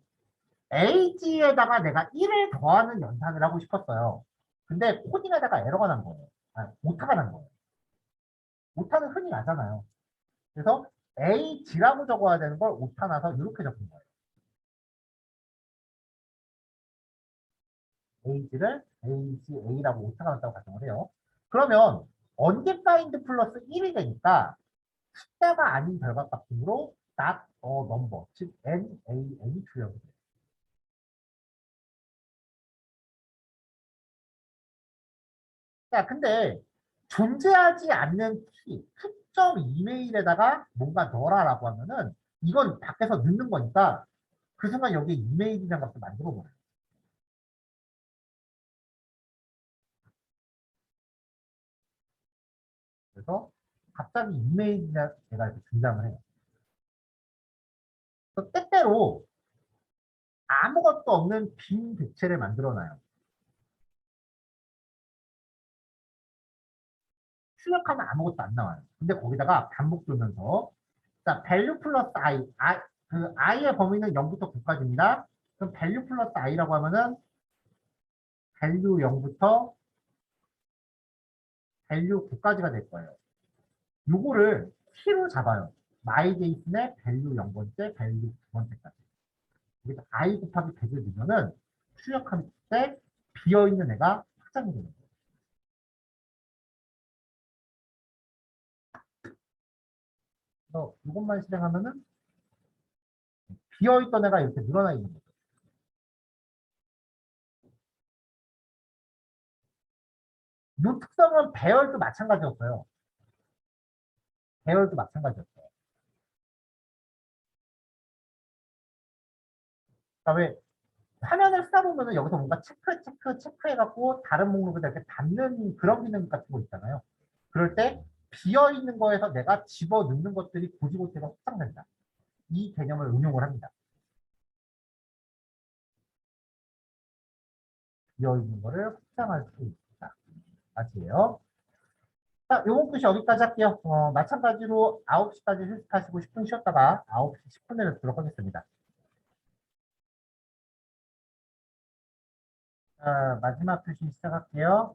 age에다가 내가 1을 더하는 연산을 하고 싶었어요. 근데 코딩하다가 에러가 난 거예요. 아, 오타가 난 거예요. 오타는 흔히 나잖아요. 그래서 age라고 적어야 되는 걸 오타 나서 이렇게 적은 거예요. age를 agea라고 오타가 났다고 가정을 해요. 그러면 undefined 플러스 1이 되니까 숫자가 아닌 결과값으로 not a number, 즉 NaN이 출력이 돼요. 자, 근데 존재하지 않는 키, 특정 이메일에다가 뭔가 넣어라라고 하면은 이건 밖에서 넣는 거니까 그 순간 여기에 이메일이라는 것도 만들어 버려요. 그래서 갑자기 이메일이나 제가 이렇게 등장을 해요. 또 때때로 아무것도 없는 빈 객체를 만들어 놔요. 출력하면 아무것도 안 나와요. 근데 거기다가 반복 돌면서 자, value 플러스 i, 그 i의 범위는 0부터 9까지입니다. 그럼 value 플러스 i라고 하면은 value 0부터 value 9까지가 될 거예요. 요거를 키로 잡아요. myJSon의 value 0번째, value 9번째까지. 여기서 i 곱하기 100을 넣으면은 출력할 때 비어있는 애가 확장이 되는 거예요. 그래서 이것만 실행하면은 비어있던 애가 이렇게 늘어나 있는 거죠. 이 특성은 배열도 마찬가지였어요. 배열도 마찬가지였어요. 그러니까 왜 화면을 쓰다 보면은 여기서 뭔가 체크해갖고 다른 목록에다 이렇게 닫는 그런 기능 같은 거 있잖아요. 그럴 때 비어 있는 거에서 내가 집어 넣는 것들이 고지고대가 확장된다. 이 개념을 응용을 합니다. 비어 있는 거를 확장할 수 있다. 맞지요? 자, 요번 끝이 여기까지 할게요. 마찬가지로 9시까지 실습하시고 10분 쉬었다가 9시 10분에 뵙도록 하겠습니다. 자, 마지막 표시 시작할게요.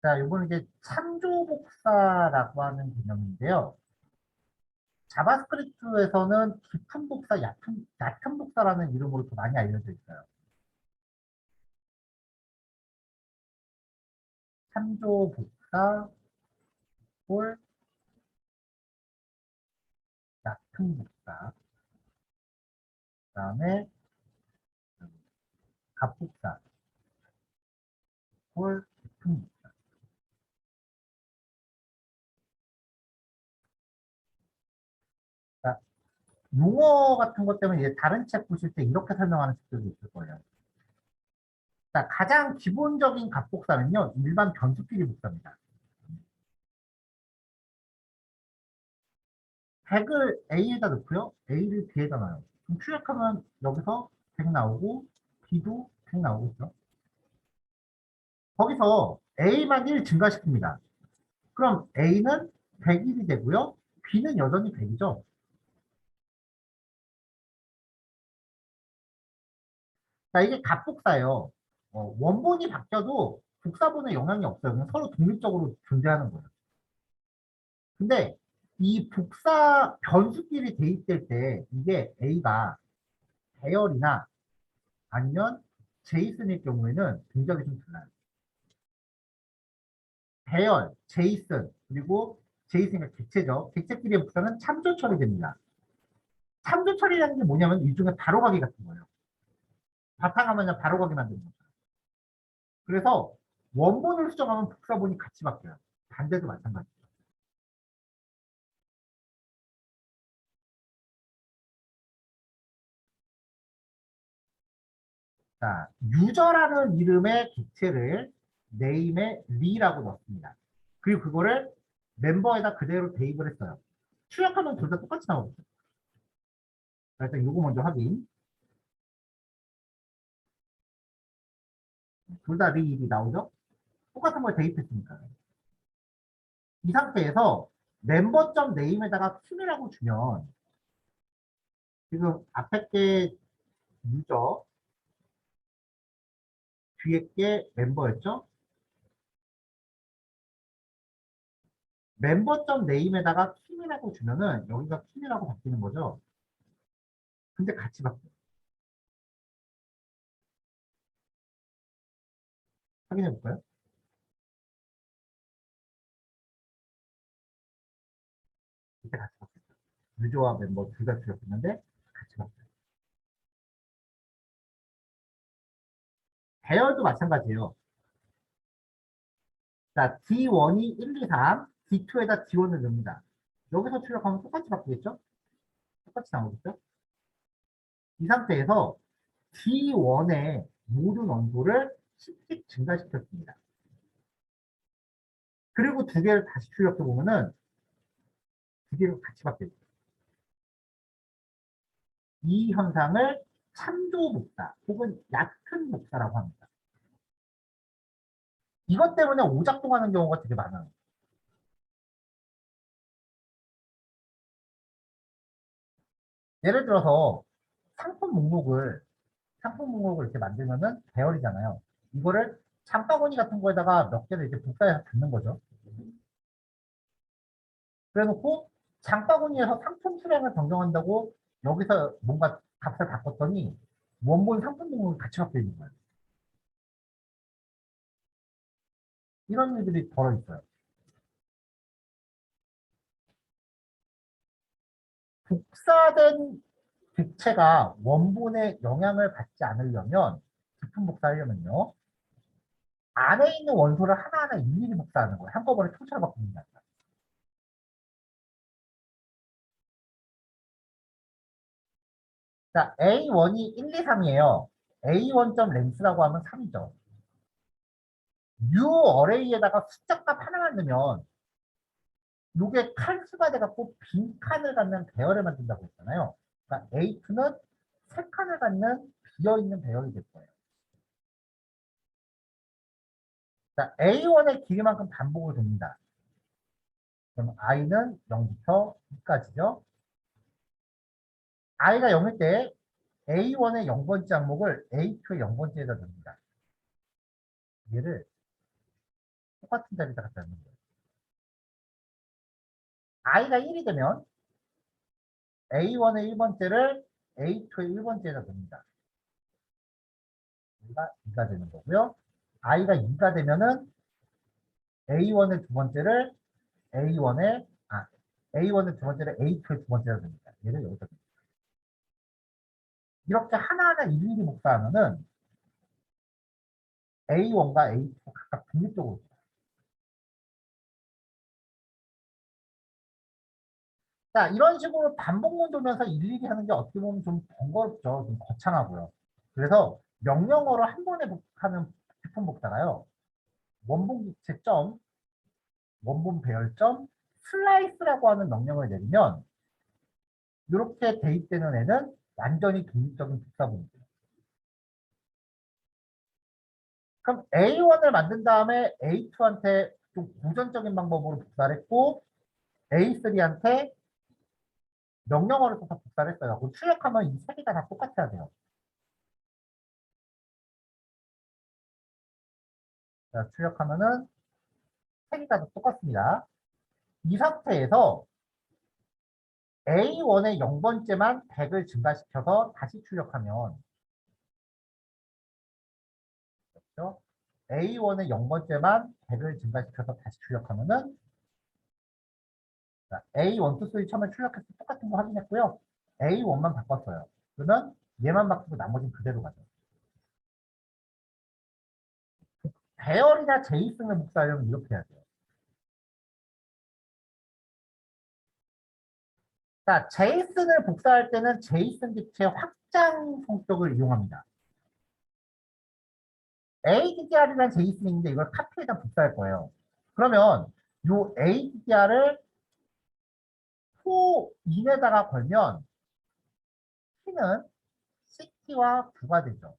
자, 요거는 이제 참조 복사라고 하는 개념인데요. 자바스크립트에서는 깊은 복사, 얕은 복사라는 이름으로 또 많이 알려져 있어요. 참조 복사, 홀, 얕은 복사, 그다음에 갑복사, 홀, 깊은 복사. 자, 용어 같은 것 때문에 이제 다른 책 보실 때 이렇게 설명하는 책들도 있을 거예요. 자, 가장 기본적인 갑복사는요, 일반 변수끼리 복사입니다. 100을 A에다 넣고요, A를 B에다 놔요. 그럼 출력하면 여기서 100 나오고, B도 100 나오겠죠. 거기서 A만 1 증가시킵니다. 그럼 A는 101이 되고요, B는 여전히 100이죠. 자, 이게 갑복사예요. 원본이 바뀌어도 복사본에 영향이 없어요. 그냥 서로 독립적으로 존재하는 거예요. 근데 이 복사 변수끼리 대입될 때 이게 A가 배열이나 아니면 제이슨일 경우에는 동작이 좀 달라요. 배열, 제이슨, 그리고 제이슨이 객체죠. 객체끼리의 복사는 참조 처리됩니다. 참조 처리라는 게 뭐냐면 일종의 바로가기 같은 거예요. 바탕화면에 바로가기 만드는 거죠. 그래서 원본을 수정하면 복사본이 같이 바뀌어요. 반대도 마찬가지죠. 자, 유저라는 이름의 객체를 네임에 리라고 넣습니다. 그리고 그거를 멤버에다 그대로 대입을 했어요. 출력하면 둘 다 똑같이 나오겠죠. 일단 요거 먼저 확인. 둘 다 리일이 나오죠? 똑같은 걸 대입했으니까. 이 상태에서 멤버점 네임에다가 킴이라고 주면 지금 앞에 게 유저, 뒤에 게 멤버였죠? 멤버점 네임에다가 킴이라고 주면은 여기가 킴이라고 바뀌는 거죠. 근데 같이 바뀌어요. 확인해 볼까요? 이때 같이 바뀌어요. 유저와 멤버 둘 다 줄였는데 같이 바뀌어요. 배열도 마찬가지예요. 자, D1이 1, 2, 3, D2에다 D1을 넣습니다. 여기서 출력하면 똑같이 바뀌겠죠? 똑같이 나오겠죠? 이 상태에서 D1의 모든 원소를 10씩 증가시켰습니다. 그리고 두 개를 다시 출력해 보면은 두 개가 같이 바뀌어요. 이 현상을 참조 복사 혹은 얕은 복사라고 합니다. 이것 때문에 오작동하는 경우가 되게 많아요. 예를 들어서 상품 목록을 이렇게 만들면은 배열이잖아요. 이거를 장바구니 같은 거에다가 몇 개를 이렇게 복사해서 담는 거죠. 그래놓고 장바구니에서 상품 수량을 변경한다고 여기서 뭔가 값을 바꿨더니 원본 상품 목록이 같이 바뀌어 있는 거예요. 이런 일들이 벌어 있어요. 복사된 객체가 원본에 영향을 받지 않으려면 부품 복사하려면요. 안에 있는 원소를 하나하나 일일이 복사하는 거예요. 한꺼번에 통째로 바꾸는 게 아니라. 자, A1이 1, 2, 3이에요. A1.length라고 하면 3이죠. U 어레이에다가 숫자값 하나만 넣으면 이게 칸수가 돼갖고 빈 칸을 갖는 배열을 만든다고 했잖아요. 그러니까 A2는 세 칸을 갖는 비어있는 배열이 될 거예요. 자, A1의 길이만큼 반복을 돕니다. 그럼 i는 0부터 2까지죠. i가 0일 때 A1의 0번째 항목을 A2의 0번째에다 넣습니다. 얘를 똑같은 자리에다 갖다 넣는 거예요. i가 1이 되면 A1의 1번째를 A2의 1번째에다 넣습니다. 이가 2가 되는 거고요. i가 2가 되면은 A1의 두 번째를 A1의 두 번째를 A2의 두 번째에다 넣습니다. 얘를 여기다 넣습니다. 이렇게 하나하나 일일이 복사하면은 A1과 A2 각각 독립적으로. 자, 이런 식으로 반복문 돌면서 일일이 하는 게 어떻게 보면 좀 번거롭죠. 좀 거창하고요. 그래서 명령어로 한 번에 하는 부품 복사가요. 원본 기체점, 원본 배열점, 슬라이스라고 하는 명령을 내리면 이렇게 대입되는 애는 완전히 독립적인 복사본이에요. 그럼 A1을 만든 다음에 A2한테 좀 고전적인 방법으로 복사를 했고 A3한테 명령어를 써서 복사를 했어요. 그럼 출력하면 이 세 개가 다 똑같아야 돼요. 자, 출력하면은 세 개가 다 똑같습니다. 이 상태에서 A1의 0번째만 100을 증가시켜서 다시 출력하면 그렇죠? A1의 0번째만 100을 증가시켜서 다시 출력하면은 A1, 2, 3 처음에 출력했을 때 똑같은 거 확인했고요. A1만 바꿨어요. 그러면 얘만 바꾸고 나머지는 그대로 가죠. 배열이나 제이슨을 복사하려면 이렇게 해야 돼요. 자, 제이슨을 복사할 때는 제이슨 객체 확장 성격을 이용합니다. ADDR이라는 제이슨인데 이걸 카피에다 복사할 거예요. 그러면 이 ADDR을 호 인에다가 걸면 T는 CT와 구가 되죠.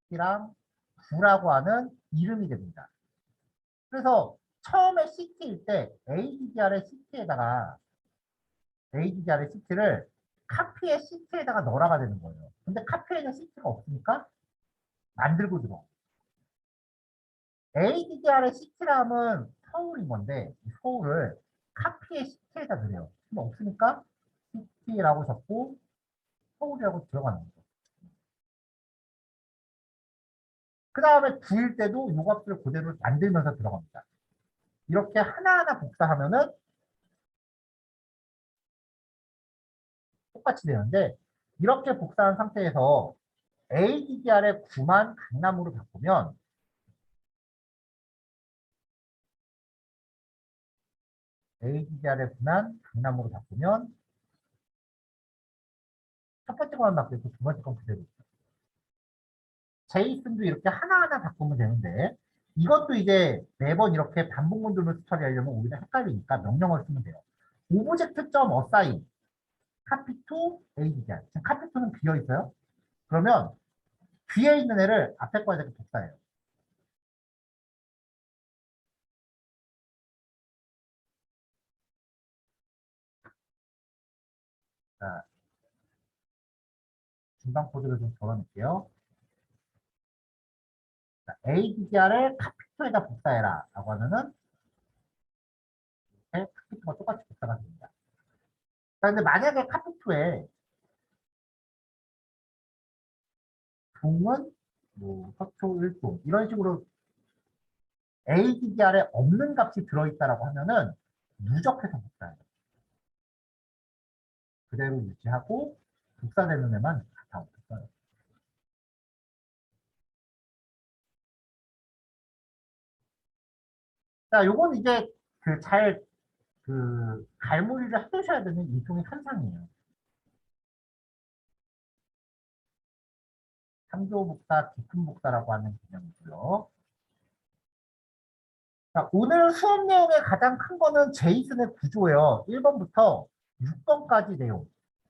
CT랑 구라고 하는 이름이 됩니다. 그래서 처음에 CT일 때 ADDR의 CT를 카피의 CT에다가 넣으라가 되는 거예요. 근데 카피에는 CT가 없으니까 만들고 들어. ADDR의 CT람은 서울인 건데 이 서울을 카피의 CT에다 넣어요. 근데 없으니까 CT라고 적고 서울이라고 들어가는 거죠. 그 다음에 9일 때도 이 값을 그대로 만들면서 들어갑니다. 이렇게 하나하나 복사하면은 똑같이 되는데 이렇게 복사한 상태에서 ADDR의 9만 강남으로 바꾸면 ADDR의 분한 강남으로 바꾸면 첫 번째 것만 바뀌고 두 번째 건 그대로 있죠. 제이슨도 이렇게 하나하나 바꾸면 되는데 이것도 이제 매번 이렇게 반복문 돌면서 처리하려면 오히려 헷갈리니까 명령어를 쓰면 돼요. 오브젝트.assign copy to ADDR. 지금 copy to는 비어 있어요. 그러면 뒤에 있는 애를 앞에 거에다 복사해요. 자, 중간 코드를 좀 적어놓을게요. ADDR을 카피토에다 복사해라 라고 하면은 이렇게 카피토가 똑같이 복사가 됩니다. 그런데 만약에 카피토에 종은 뭐 서초 1종 이런 식으로 ADDR에 없는 값이 들어있다라고 하면은 누적해서 복사해요. 그대로 유지하고 복사되는 애만 다 없어요. 자, 요건 이제 갈무리를 해두셔야 되는 일종의 현상이에요. 3조 복사, 깊은 복사라고 하는 개념이고요. 자, 오늘 수업 내용의 가장 큰 거는 제이슨의 구조예요. 1번부터 6번까지 내용.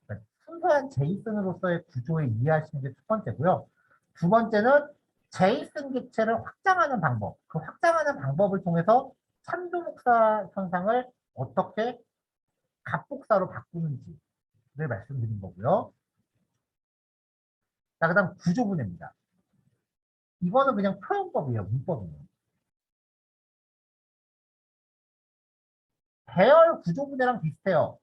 그러니까 순수한 제이슨으로서의 구조에 이해하시는 게 첫 번째고요. 두 번째는 제이슨 객체를 확장하는 방법. 그 확장하는 방법을 통해서 3조 복사 현상을 어떻게 갑복사로 바꾸는지를 말씀드린 거고요. 자, 그 다음 구조분해입니다. 이거는 그냥 표현법이에요. 문법이에요. 배열 구조분해랑 비슷해요.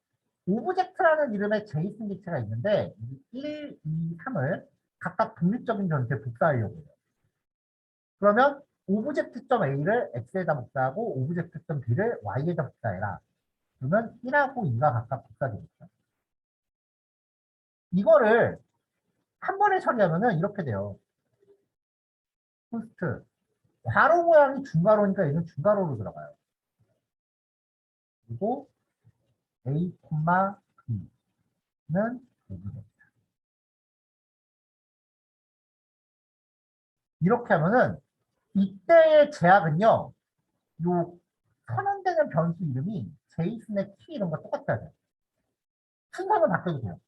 오브젝트라는 이름의 제이슨 객체가 있는데 1, 2, 3을 각각 독립적인 전체에 복사하려고 해요. 그러면 오브젝트.a를 x에다 복사하고 오브젝트.b를 y에다 복사해라. 그러면 1하고 2가 각각 복사되겠죠. 이거를 한 번에 처리하면 이렇게 돼요. 포스트. 괄호 모양이 중괄호니까 얘는 중괄호로 들어가요. 그리고 a, b는 오브젝트. 이렇게 하면은 이때의 제약은요. 요 선언되는 변수 이름이 제이슨의 키 이런 거 똑같아야 돼요. 순서는 바꿔도 돼요.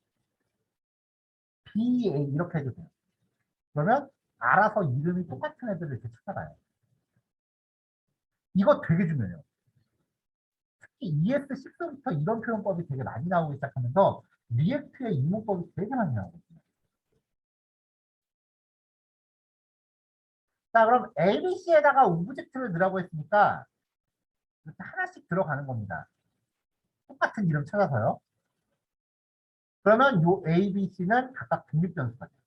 BA 이렇게 해도 돼요. 그러면 알아서 이름이 똑같은 애들을 이렇게 찾아가요. 이거 되게 중요해요. 특히 ES6부터 이런 표현법이 되게 많이 나오기 시작하면서 리액트의 이문법이 되게 많이 나오거든요. 자, 그럼 ABC에다가 오브젝트를 넣으라고 했으니까 이렇게 하나씩 들어가는 겁니다. 똑같은 이름 찾아서요. 그러면 요 ABC는 각각 독립변수가 돼요.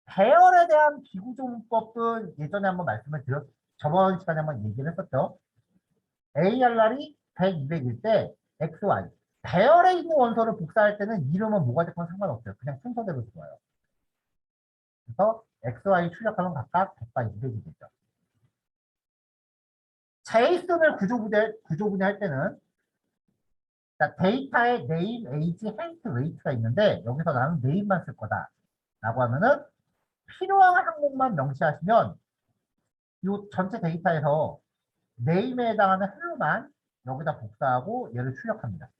배열에 대한 비구조문법은 예전에 한번 말씀을 드렸, 저번 시간에 한번 얘기를 했었죠. ARR이 100, 200일 때 XY. 배열에 있는 원소를 복사할 때는 이름은 뭐가 됐건 상관없어요. 그냥 순서대로 들어와요. 그래서 XY 출력하면 각각 100과 200이 되죠. 제이슨을 구조분해할 때는 자, 데이터에 name, age, height, weight가 있는데 여기서 나는 name만 쓸 거다. 라고 하면은 필요한 항목만 명시하시면 이 전체 데이터에서 name에 해당하는 헬로만 여기다 복사하고 얘를 출력합니다.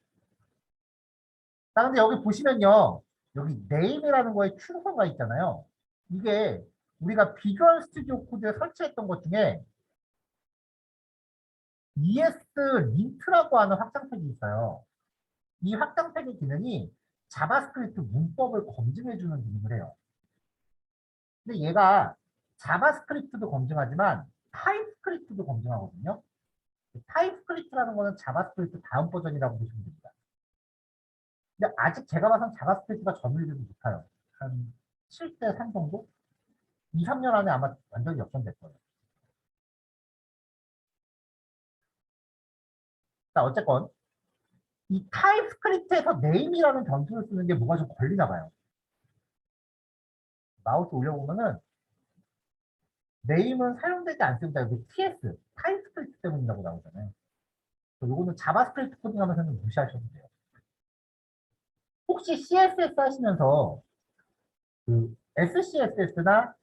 자, 근데 여기 보시면요. 여기 name이라는 거에 추가가 있잖아요. 이게 우리가 비주얼 스튜디오 코드에 설치했던 것 중에 ES lin트라고 하는 확장팩이 있어요. 이 확장팩의 기능이 자바스크립트 문법을 검증해주는 기능을 해요. 근데 얘가 자바스크립트도 검증하지만 타입스크립트도 검증하거든요. 타입스크립트라는 거는 자바스크립트 다음 버전이라고 보시면 됩니다. 근데 아직 제가 봐선 자바스크립트가 전율되지 못해요. 한 7대 3 정도? 2, 3년 안에 아마 완전히 역전될 거예요. 자, 어쨌건 이 타입스크립트에서 name이라는 변수를 쓰는 게 뭐가 좀 걸리나 봐요. 마우스 올려보면은 네임은 사용되지 않습니다. 여기 TS, 타입스크립트 때문이라고 나오잖아요. 요거는 자바스크립트 코딩하면서는 무시하셔도 돼요. 혹시 CSS 하시면서 그 SCSS나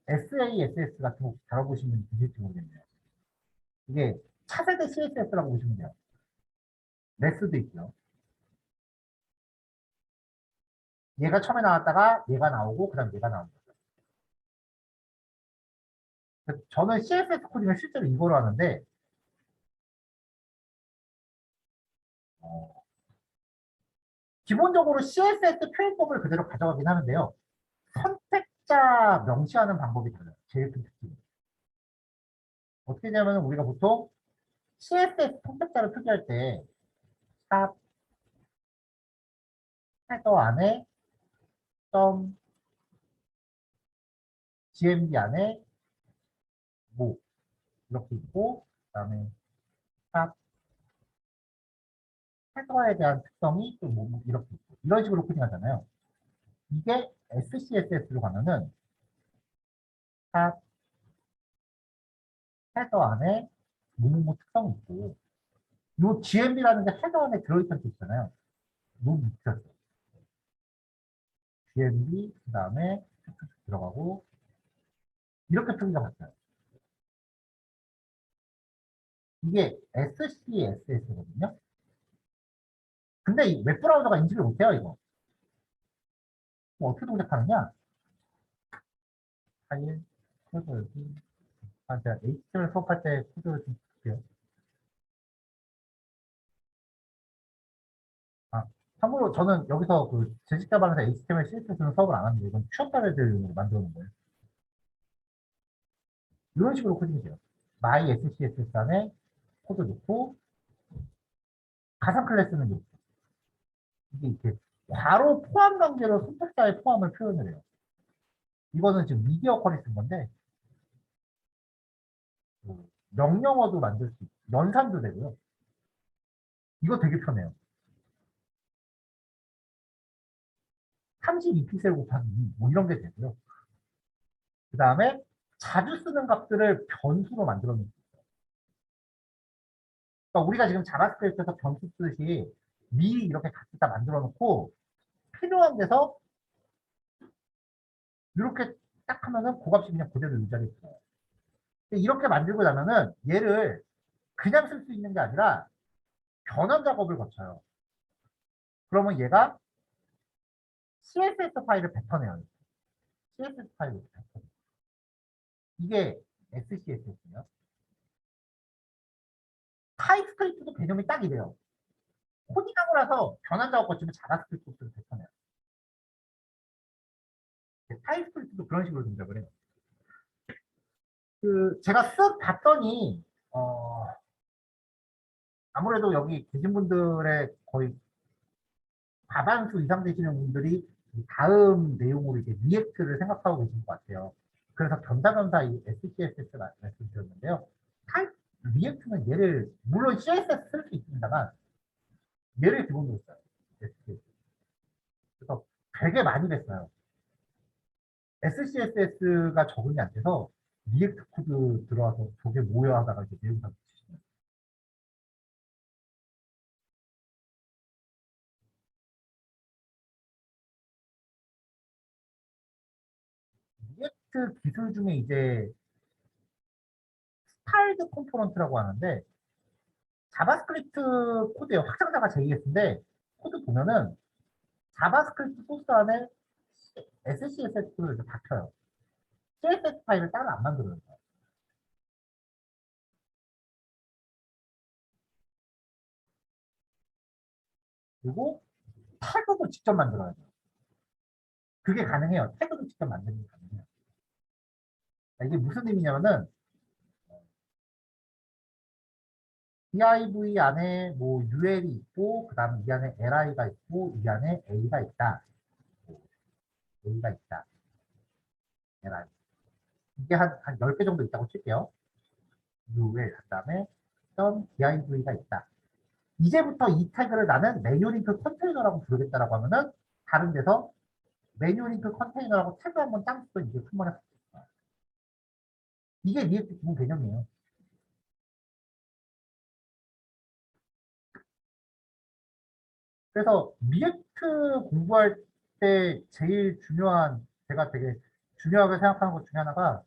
SASS 같은 거 다뤄보신 분이 계실지 모르겠네요. 이게 차세대 CSS라고 보시면 돼요. 레스도 있고요. 얘가 처음에 나왔다가 얘가 나오고 그 다음 얘가 나오는 거죠. 그래서 저는 CSS 코딩을 실제로 이거로 하는데 어, 기본적으로 CSS 표현법을 그대로 가져가긴 하는데요. 선택자 명시하는 방법이 달라요. 제일 큰 특징이. 어떻게 되냐면 우리가 보통 CSS 선택자를 표기할 때 샵 헤더 안에 점 gmb 안에 뭐 이렇게 있고 그다음에 샵 헤더에 대한 특성이 또뭐 이렇게 있고 이런 식으로 코딩하잖아요. 이게 SCSS로 가면은 샵 헤더 안에 뭐뭐 특성이 있고 요 GMB라는 게 헤더 안에 들어있던 게 있잖아요. 요 밑에서 GMB 그다음에 들어가고 이렇게 표기가 바뀌어요. 이게 SCSS거든요. 근데 이 웹브라우저가 인지를 못해요, 이거. 뭐 어떻게 동작하느냐? 파일, 코드 여기. 아, 제가 HTML 수업할 때 코드를 좀 볼게요. 아, 참고로 저는 여기서 그 제식자반에서 HTML, CSS는 수업을 안 하는데 이건 취업자들용으로 만들어 놓은 거예요. 이런 식으로 코딩이 돼요. my SCSS 안에 코드 넣고 가상 클래스는 이렇게. 이게 이렇게 괄호 포함 관계로 선택자의 포함을 표현을 해요. 이거는 지금 미디어 쿼리 쓴 건데 그 명령어도 만들 수 있고 연산도 되고요. 이거 되게 편해요. 32픽셀 곱하기 2, 뭐 이런 게 되고요. 그 다음에 자주 쓰는 값들을 변수로 만들어 놓는 거예요. 그러니까 우리가 지금 자바스크립트에서 변수 쓰듯이 미리 이렇게 갖다 만들어 놓고 필요한 데서 이렇게 딱 하면은 그 값이 그냥 그대로 유지하게 돼요. 이렇게 만들고 나면은 얘를 그냥 쓸 수 있는 게 아니라 변환 작업을 거쳐요. 그러면 얘가 CSS 파일을 뱉어내요. CSS 파일을 뱉어내요. 이게 SCSS예요. 타입스크립트도 개념이 딱 이래요. 코딩하고 나서 변환 작업 거치면 자바스크립트를 뱉어내요. 타입스크립트도 그런 식으로 동작을 해요. 그 제가 쓱 봤더니 아무래도 여기 계신 분들의 거의 과반수 이상 되시는 분들이 다음 내용으로 이제 리액트를 생각하고 계신 것 같아요. 그래서 겸사겸사 이 SCSS 말씀드렸는데요. 타입 리액트는 얘를 물론 CSS 쓸 수 있습니다만 얘를 기본으로 써요. SCSS. 그래서 되게 많이 뺐어요. SCSS가 적응이 안 돼서 리액트 코드 들어와서 저게 뭐야 하다가 이제 내용 다 붙이시면 리액트 기술 중에 이제 스타일드 컴포넌트라고 하는데 자바스크립트 코드의 확장자가 JS인데 코드 보면은 자바스크립트 소스 안에 SCSS 코드를 이렇게 다 켜요. CSS 파일을 따로 안 만들어요. 그리고 태그도 직접 만들어야 돼요. 그게 가능해요. 태그도 직접 만드는 게 가능해요. 이게 무슨 의미냐면은 div 안에 뭐 ul이 있고 그 다음에 이 안에 li가 있고 이 안에 a가 있다. a가 있다. li. 이게 한 10개 정도 있다고 칠게요. ul 그 다음에 div가 있다. 이제부터 이 태그를 나는 메뉴링크 컨테이너라고 부르겠다라고 하면은 다른 데서 메뉴링크 컨테이너라고 태그 한번 짱 쓰면 이게 충분할 수 있어요. 이게 리액트 기본 개념이에요. 그래서 리액트 공부할 때 제일 중요한, 제가 되게 중요하게 생각하는 것 중에 하나가,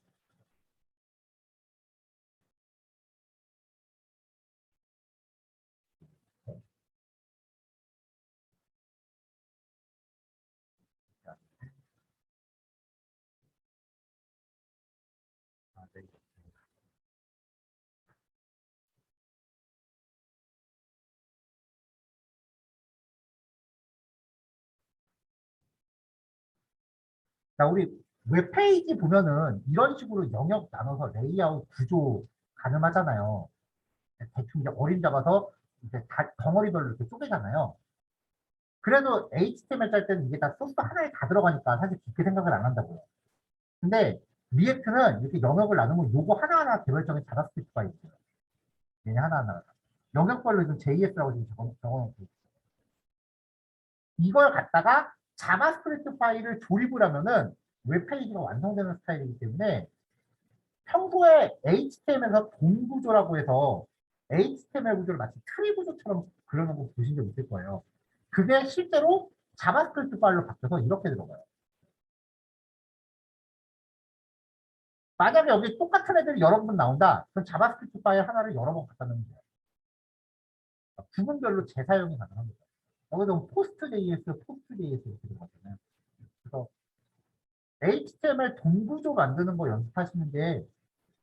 아, 네. 자, 우리 웹페이지 보면은 이런 식으로 영역 나눠서 레이아웃 구조 가능하잖아요. 대충 이제 어림 잡아서 이제 다 덩어리별로 이렇게 쪼개잖아요. 그래도 HTML 짤 때는 이게 다 소스 하나에 다 들어가니까 사실 깊게 생각을 안 한다고요. 근데 리액트는 이렇게 영역을 나누면 요거 하나하나 개별적인 자바스크립트가 있어요. 얘네 하나하나. 영역별로 지금 JS라고 지금 적어놓고 있어요. 이걸 갖다가 자바스크립트 파일을 조립을 하면은 웹페이지가 완성되는 스타일이기 때문에 평소에 HTML에서 동 구조라고 해서 HTML 구조를 마치 트리 구조처럼 그려놓은 거 보신 적 있을 거예요. 그게 실제로 자바스크립트 파일로 바뀌어서 이렇게 들어가요. 만약에 여기 똑같은 애들이 여러 번 나온다. 그럼 자바스크립트 파일 하나를 여러 번 갖다 놓으면 돼요. 부분별로 재사용이 가능합니다. 여기서 포스트 JS, 포스트 JS 이렇게 들어가잖아요. 그래서 HTML 동구조 만드는 거 연습하시는 게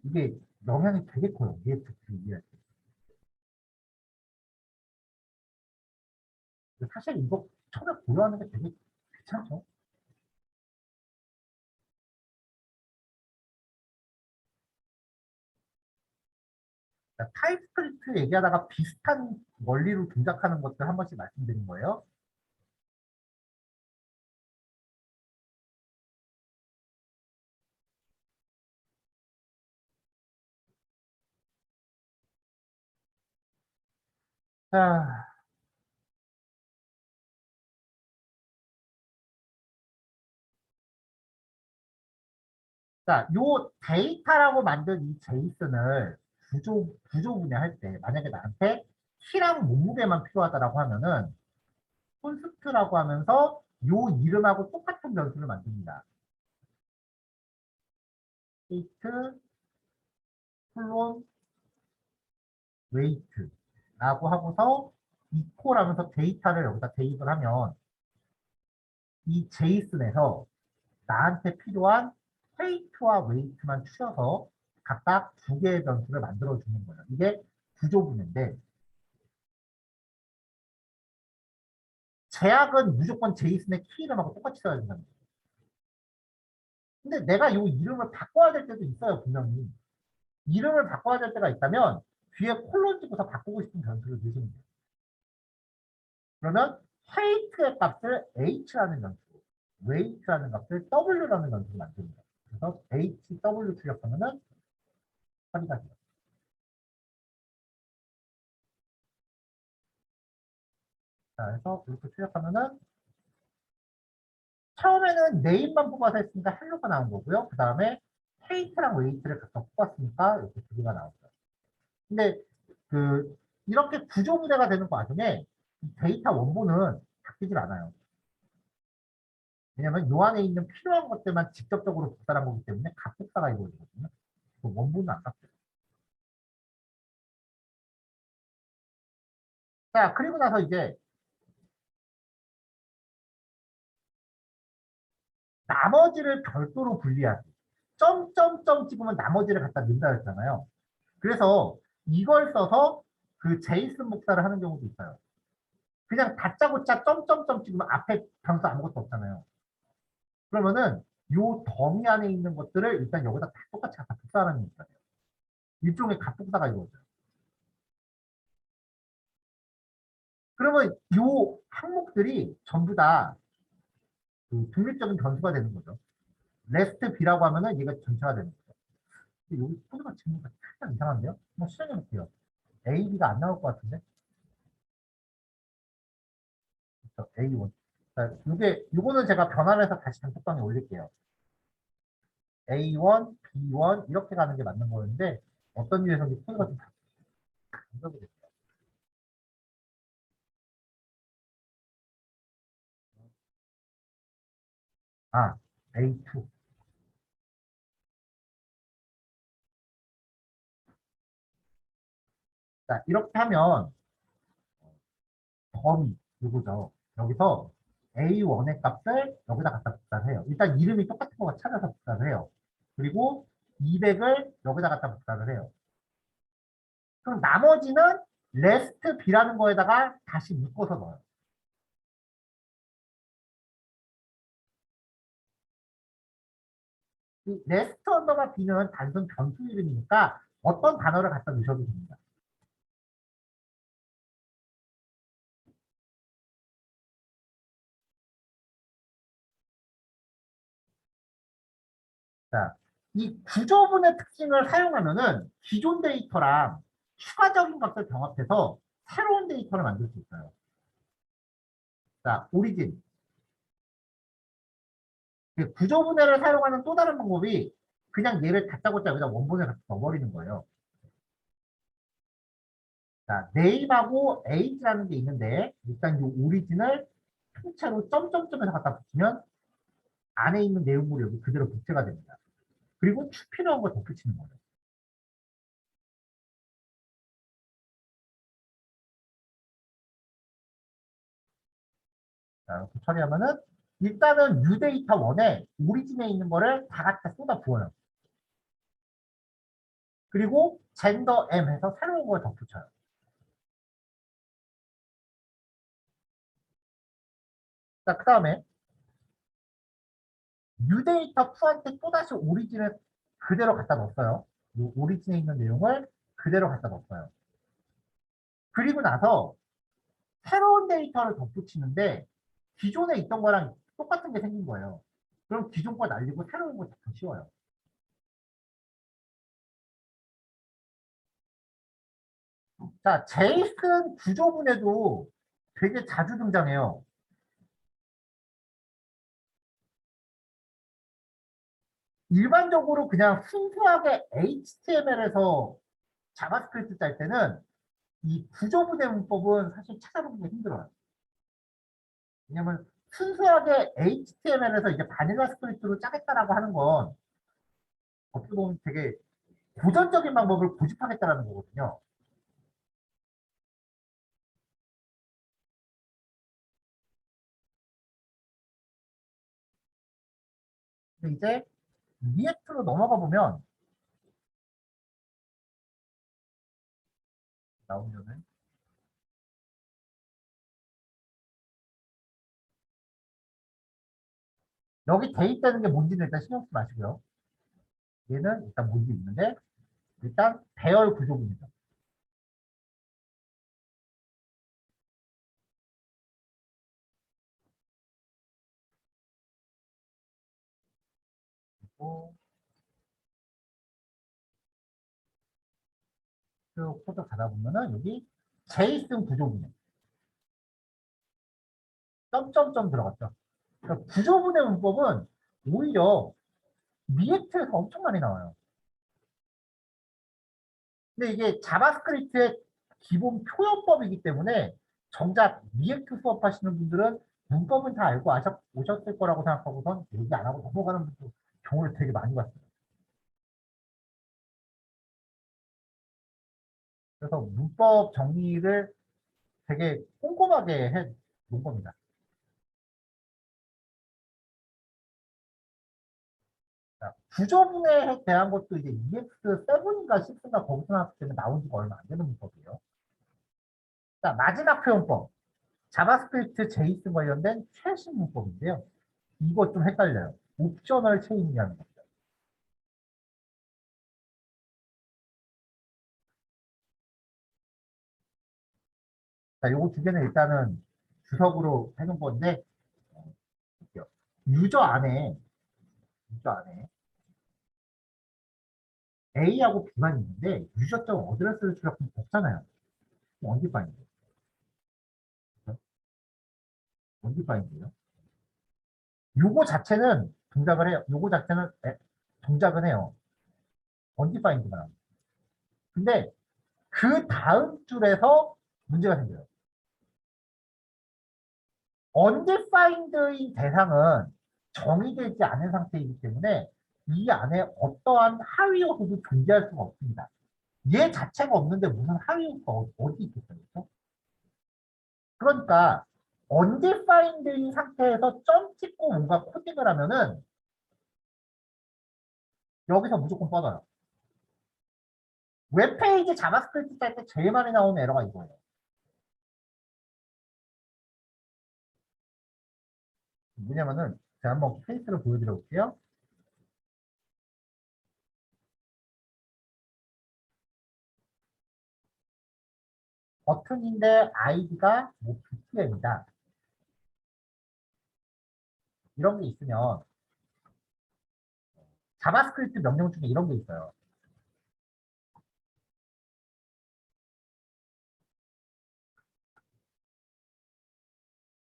이게 영향이 되게 커요. 리액트 이해할 때. 사실 이거 처음에 고려하는 게 되게 귀찮죠. 타입스크립트 얘기하다가 비슷한 원리로 동작하는 것들 한 번씩 말씀드린 거예요. 자, 요 데이터라고 만든 이 제이슨을 구조 분해할 때 만약에 나한테 키랑 몸무게만 필요하다라고 하면은 콘스트라고 하면서 요 이름하고 똑같은 변수를 만듭니다. 웨이트, 플론, 웨이트라고 하고서 이코라면서 데이터를 여기다 대입을 하면 이 제이슨에서 나한테 필요한 웨이트와 웨이트만 추려서 각각 두 개의 변수를 만들어 주는 거예요. 이게 구조분인데 제약은 무조건 제이슨의 키 이름하고 똑같이 써야 된다는 거예요. 근데 내가 이 이름을 바꿔야 될 때도 있어요, 분명히. 이름을 바꿔야 될 때가 있다면 뒤에 콜론 찍고서 바꾸고 싶은 변수를 넣으시면 돼요. 그러면 height의 값을 h라는 변수, weight라는 값을 w라는 변수로 만듭니다. 그래서 hw 출력하면은 처리가 돼요. 자, 그래서 이렇게 출력하면은 처음에는 네임만 뽑아서 했으니까 헬로가 나온 거고요. 그 다음에 height랑 weight를 각각 뽑았으니까 이렇게 두 개가 나왔어요. 근데 그 이렇게 구조부대가 되는 과정에 데이터 원본은 바뀌질 않아요. 왜냐하면 요 안에 있는 필요한 것들만 직접적으로 복사한 거기 때문에 각복사가 이루어지거든요. 그 원본은 안 바뀌어요. 자, 그리고 나서 이제 나머지를 별도로 분리하기. 점점점 찍으면 나머지를 갖다 넣는다 했잖아요. 그래서 이걸 써서 그 제이슨 복사를 하는 경우도 있어요. 그냥 다짜고짜 점점점 찍으면 앞에 변수 아무것도 없잖아요. 그러면은 요 더미 안에 있는 것들을 일단 여기다 다 똑같이 갖다 복사하는 거예요. 일종의 값복사가 이루어져요. 그러면 요 항목들이 전부 다 그 독립적인 변수가 되는 거죠. 레스트 B라고 하면은 얘가 전체가 되는 거죠. 근데 여기 코드가 지금 살짝 이상한데요? 한번 실행해 볼게요. A, B가 안 나올 것 같은데? 그렇죠. A1. 자, 요거는 제가 변환해서 다시 단톡방에 올릴게요. A1, B1 이렇게 가는 게 맞는 거였는데 어떤 유에서 코드가 좀 바뀌게 됐어요. 아, A2. 자, 이렇게 하면 범위 이거죠. 여기서 A1의 값을 여기다 갖다 복사해요. 일단 이름이 똑같은 거 찾아서 복사를 해요. 그리고 200을 여기다 갖다 복사를 해요. 그럼 나머지는 레스트 B라는 거에다가 다시 묶어서 넣어요. 이 레스트 언더바 B는 단순 변수 이름이니까 어떤 단어를 갖다 넣으셔도 됩니다. 자, 이 구조분의 특징을 사용하면은 기존 데이터랑 추가적인 값을 병합해서 새로운 데이터를 만들 수 있어요. 자, 오리진. 구조분해를 사용하는 또 다른 방법이 그냥 얘를 다짜고짜 여기다 원본을 같이 넣어버리는 거예요. 자, name하고 age라는 게 있는데 일단 이 오리진을 통째로 점점점에서 갖다 붙이면 안에 있는 내용물이 여기 그대로 복제가 됩니다. 그리고 필요한 걸 덧붙이는 거예요. 자, 이렇게 처리하면은 일단은 유데이터 원에 오리진에 있는 거를 다 갖다 쏟아 부어요. 그리고 젠더 M 해서 새로운 걸 덧붙여요. 자, 그 다음에 뉴데이터 2한테 또다시 오리진을 그대로 갖다 넣었어요. 이 오리진에 있는 내용을 그대로 갖다 넣었어요. 그리고 나서 새로운 데이터를 덧붙이는데 기존에 있던 거랑 똑같은 게 생긴 거예요. 그럼 기존 거 날리고 새로운 거 더 씌워요. 자, 제이슨 구조분에도 되게 자주 등장해요. 일반적으로 그냥 순수하게 HTML에서 자바스크립트 짤 때는 이 구조분해 문법은 사실 찾아보기가 힘들어요. 왜냐면 순수하게 HTML에서 이제 바닐라 스크립트로 짜겠다라고 하는 건 어떻게 보면 되게 고전적인 방법을 고집하겠다라는 거거든요. 근데 이제 리액트로 넘어가 보면 나오면은 여기 돼 있다는 게 뭔지는 일단 신경 쓰지 마시고요. 얘는 일단 뭔지 있는데 일단 배열 구조입니다. 그리고 쭉 코드 가다 보면은 여기 제이슨 구조분해 점점점 들어갔죠. 그러니까 구조분해 문법은 오히려 리액트에서 엄청 많이 나와요. 근데 이게 자바스크립트의 기본 표현법이기 때문에 정작 리액트 수업하시는 분들은 문법은 다 알고 오셨을 거라고 생각하고선 얘기 안 하고 넘어가는 분도 경우를 되게 많이 봤어요. 그래서 문법 정리를 되게 꼼꼼하게 해 놓은 겁니다. 자, 구조분해에 대한 것도 이제 EX7인가 6인가 거기서 나왔을 때는 나온 지가 얼마 안 되는 문법이에요. 자, 마지막 표현법. 자바스크립트 제이슨 관련된 최신 문법인데요. 이거 좀 헷갈려요. 옵셔널 체인이라는 거. 자, 요거 두 개는 일단은 주석으로 해놓은 건데, 볼게요. 유저 안에, 유저 안에 A하고 B만 있는데, 유저점 어드레스를 출력하면 없잖아요. 원기 파인드. 원기 파인드요. 요거 자체는 동작을 해요. 요거 자체는 동작은 해요. undefined가 나옵니다. 근데 그 다음 줄에서 문제가 생겨요. undefined인 대상은 정의되지 않은 상태이기 때문에 이 안에 어떠한 하위 요소도 존재할 수가 없습니다. 얘 자체가 없는데 무슨 하위 요소가 어디 있겠어요? 그렇죠? 그러니까 undefined인 상태에서 점 찍고 뭔가 코딩을 하면은 여기서 무조건 뻗어요. 웹페이지 자바스크립트 짤 때 제일 많이 나오는 에러가 이거예요. 뭐냐면은 제가 한번 케이스를 보여드려 볼게요. 버튼인데 아이디가 뭐 BTM이다. 이런 게 있으면 자바스크립트 명령 중에 이런 게 있어요.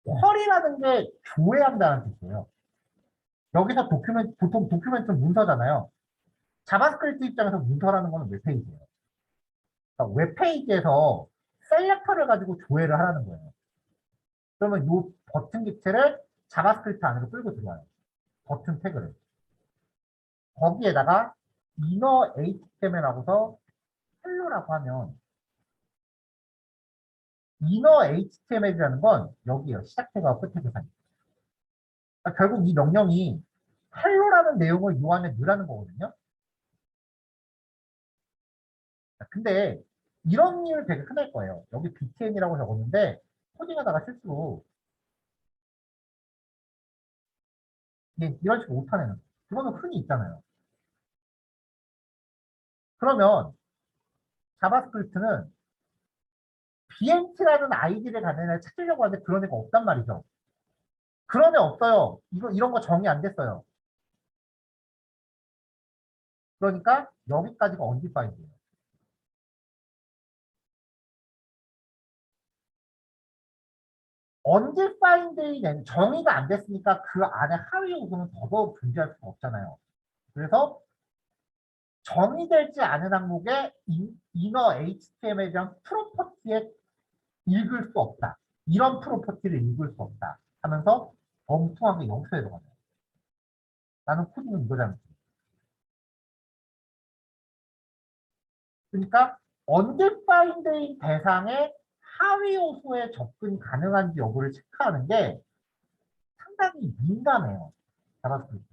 쿼리라는 게 조회한다는 뜻이에요. 여기서 보통 도큐멘트는 문서잖아요. 자바스크립트 입장에서 문서라는 거는 웹페이지예요. 그러니까 웹페이지에서 셀렉터를 가지고 조회를 하라는 거예요. 그러면 이 버튼 객체를 자바스크립트 안으로 끌고 들어와요. 버튼 태그를. 거기에다가 inner HTML하고서 헬로라고 하면 inner HTML이라는 건 여기요. 시작 태그와 끝 태그가. 그러니까 결국 이 명령이 헬로라는 내용을 요 안에 넣으라는 거거든요. 근데 이런 일 되게 흔할 거예요. 여기 btn이라고 적었는데 코딩하다가 실수로 이런 식으로 못하는 그거는 흔히 있잖아요. 그러면 자바스크립트는 bnt라는 아이디를 가는 애를 찾으려고 하는데 그런 애가 없단 말이죠. 그런 애 없어요. 이런 거 정의 안 됐어요. 그러니까 여기까지가 undefined예요. undefined인 정의가 안 됐으니까 그 안에 하위 요소는 더더욱 존재할 수가 없잖아요. 그래서 정의되지 않은 항목의 inner HTML이랑 프로퍼티에 읽을 수 없다. 이런 프로퍼티를 읽을 수 없다. 하면서 엉뚱하게 영수에 들어가요. 나는 코딩은 이거 잘못했어. 그러니까 undefined인 대상의 하위 요소에 접근 가능한지 여부를 체크하는 게 상당히 민감해요. 자바스크립트.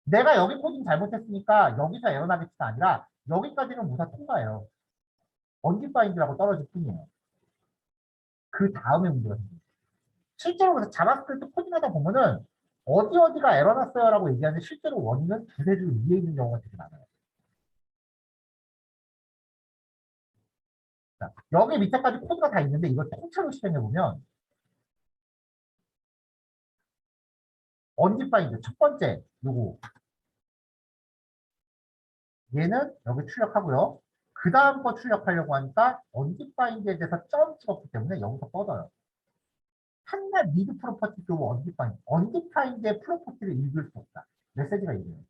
내가 여기 코딩 잘못했으니까 여기서 에러 나겠지가 아니라 여기까지는 무사 통과해요. undefined라고 떨어질 뿐이에요. 그 다음에 문제가 생겨요. 실제로 그래서 자바스크립트 코딩하다 보면은 어디가 에러 났어요라고 얘기하는데 실제로 원인은 두세 줄 위에 있는 경우가 되게 많아요. 자, 여기 밑에까지 코드가 다 있는데 이걸 통째로 실행해 보면 undefined 첫 번째 요거 얘는 여기 출력하고요. 그 다음 거 출력하려고 하니까 undefined에 대해서 점 찍었기 때문에 여기서 뻗어요. 한낱 미드 프로퍼티 또 undefined. undefined의 프로퍼티를 읽을 수 없다. 메시지가 이래요.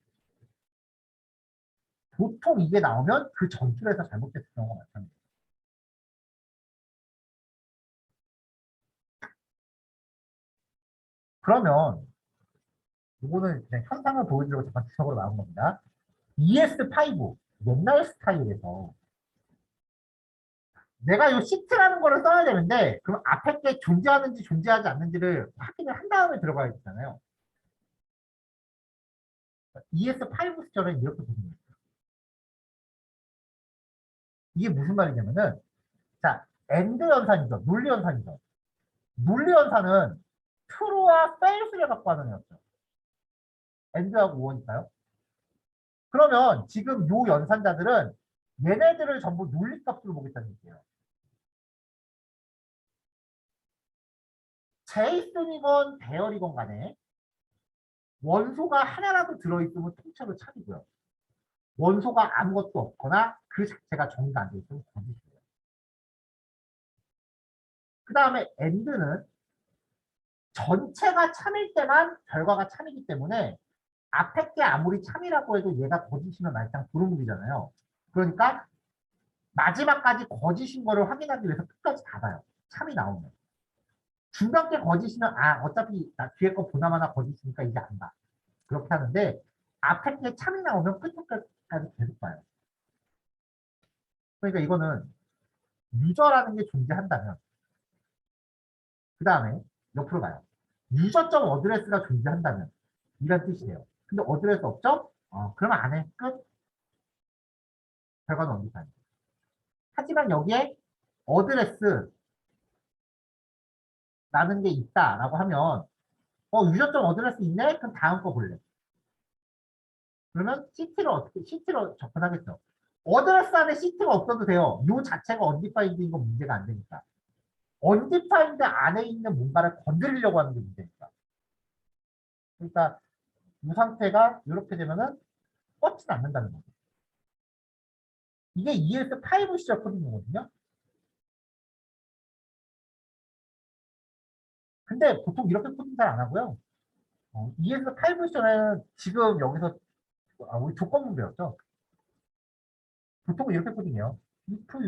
보통 이게 나오면 그 전줄에서 잘못됐을 경우가 많습니다. 그러면 이거는 그냥 현상을 보여주려고 잠깐 주석으로 나온 겁니다. ES5 옛날 스타일에서 내가 이 시트라는 거를 써야 되는데 그럼 앞에 게 존재하는지 존재하지 않는지를 확인을 한 다음에 들어가야 되잖아요. ES5 시절은 이렇게 보시면 돼요. 이게 무슨 말이냐면은 자, AND 연산이죠. 논리 연산이죠. 논리 연산은 true와 false를 갖고 하는 애였죠. AND하고 OR니까요. 그러면 지금 요 연산자들은 얘네들을 전부 논리값으로 보겠다는 얘기예요. 제이슨이건 배열이건 간에 원소가 하나라도 들어있으면 통째로 차리고요. 원소가 아무것도 없거나 그 자체가 정의가 안 돼 있으면 거짓이에요. 그 다음에 AND는 전체가 참일 때만 결과가 참이기 때문에 앞에 게 아무리 참이라고 해도 얘가 거짓이면 말짱 도루묵이잖아요. 그러니까 마지막까지 거짓인 거를 확인하기 위해서 끝까지 다 봐요. 참이 나오면. 중간 게 거짓이면 어차피 나 뒤에 거 보나마나 거짓이니까 이제 안 봐. 그렇게 하는데 앞에 게 참이 나오면 끝까지 계속 봐요. 그러니까 이거는 유저라는 게 존재한다면 그 다음에 옆으로 가요. 유저점 어드레스가 존재한다면 이런 뜻이에요. 근데 어드레스 없죠? 그러면 안 해. 끝. 결과는 언급하는. 하지만 여기에 어드레스라는 게 있다라고 하면 유저점 어드레스 있네? 그럼 다음 거 볼래. 그러면 CT로 접근하겠죠. 어드레스 안에 CT가 없어도 돼요. 요 자체가 언디파인드인 건 문제가 안 되니까. 언디파인드 안에 있는 뭔가를 건드리려고 하는 게 문제니까. 그러니까 이 상태가 이렇게 되면은 뻗지 않는다는 거죠. 이게 ES5 시절 코딩이거든요. 근데 보통 이렇게 코딩 잘 안 하고요. ES5 시절에는 지금 여기서 우리 조건문 배웠죠. 보통 이렇게 코딩해요. if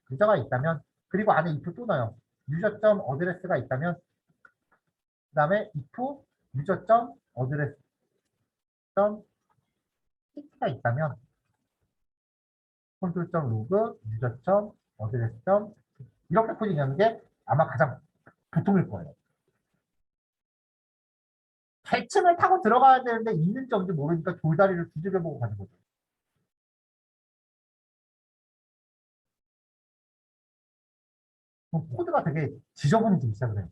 유저가 있다면 그리고 안에 if 또 넣어요. 유저점 어드레스가 있다면 그 다음에 if 유저점 어드레스 점 시티가 있다면 콘솔점 로그 유저점 어드레스 점 이렇게 코딩하는 게 아마 가장 보통일 거예요. 계층을 타고 들어가야 되는데 있는지 없는지 모르니까 돌다리를 두들겨보고 가는 거죠. 그럼 코드가 되게 지저분해지기 시작을 해요.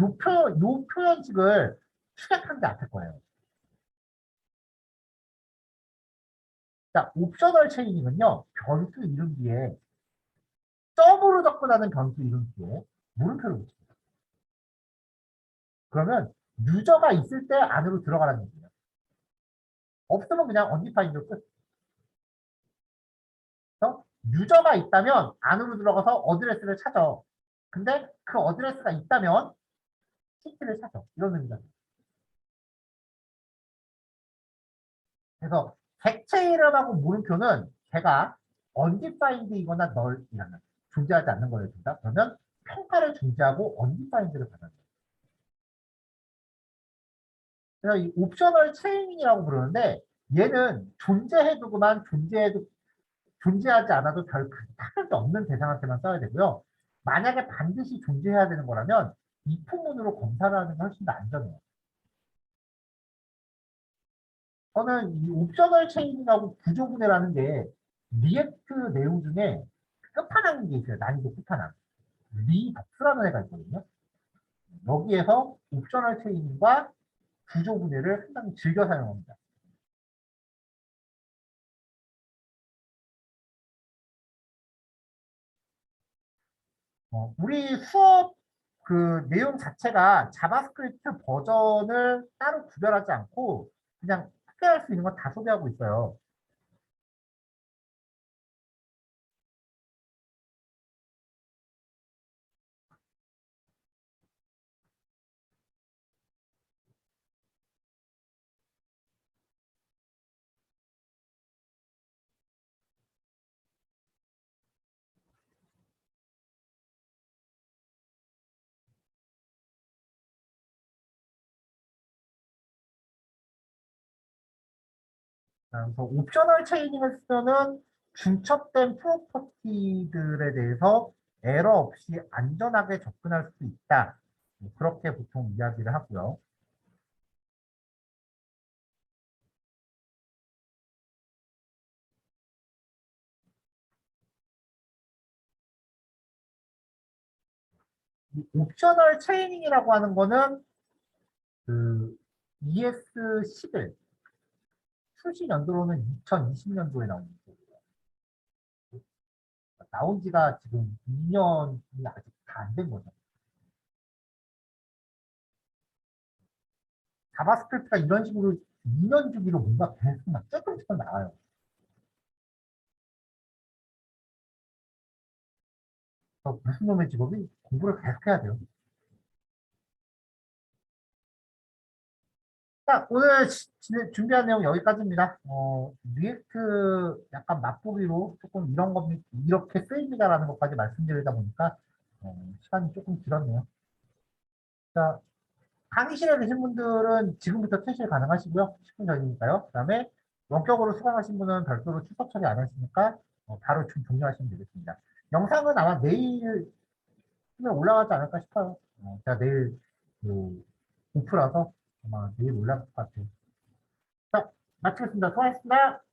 요 표현식을 추격한 게 앞에 거예요. 자, 옵셔널 체이닝은요, 변수 이름 뒤에 점으로 접근하는 변수 이름 뒤에 물음표를 붙입니다. 그러면 유저가 있을 때 안으로 들어가라는 얘기예요. 없으면 그냥 언디파인드로 끝. 그래서 유저가 있다면 안으로 들어가서 어드레스를 찾아. 근데 그 어드레스가 있다면 시티를 찾아. 이런 의미가 돼요. 그래서 객체 이름하고 물음표는 걔가 undefined이거나 null이라는 존재하지 않는 걸 준다. 그러면 평가를 존재하고 undefined를 받아요. 그래서 이 옵셔널 체인이라고 부르는데 얘는 존재해두고만 존재하지 않아도 별 타격이 없는 대상한테만 써야 되고요. 만약에 반드시 존재해야 되는 거라면 if문으로 검사를 하는 게 훨씬 더 안전해요. 저는 이 옵셔널 체인하고 구조분해라는 게 리액트 내용 중에 끝판왕인 게 있어요. 난이도 끝판왕. 리박스라는 애가 있거든요. 여기에서 옵셔널 체인과 구조분해를 상당히 즐겨 사용합니다. 우리 수업 그 내용 자체가 자바스크립트 버전을 따로 구별하지 않고 그냥 소개할 수 있는 건 다 소개하고 있어요. 그래서 옵셔널 체이닝을 쓰면은 중첩된 프로퍼티들에 대해서 에러 없이 안전하게 접근할 수 있다. 그렇게 보통 이야기를 하고요. 이 옵셔널 체이닝이라고 하는 거는 그 ES11 출시 연도로는 2020년도에 나온 거고요. 나온 지가 지금 2년이 아직 다 안 된 거죠. 자바스크립트가 이런 식으로 2년 주기로 뭔가 계속 막 조금씩 나와요. 무슨 놈의 직업이 공부를 계속 해야 돼요. 자, 오늘 준비한 내용 여기까지입니다. 리액트 약간 맛보기로 조금 이런 겁니다. 이렇게 쓰입니다라는 것까지 말씀드리다 보니까 시간이 조금 길었네요. 자, 강의실에 계신 분들은 지금부터 퇴실 가능하시고요. 10분 전이니까요. 그 다음에 원격으로 수강하신 분은 별도로 출석 처리 안 했으니까 바로 종료하시면 되겠습니다. 영상은 아마 내일 올라가지 않을까 싶어요. 제가 내일 그 오프라서 아마 내일 올라갈 것 같아요. 자, 마치겠습니다. 수고하셨습니다.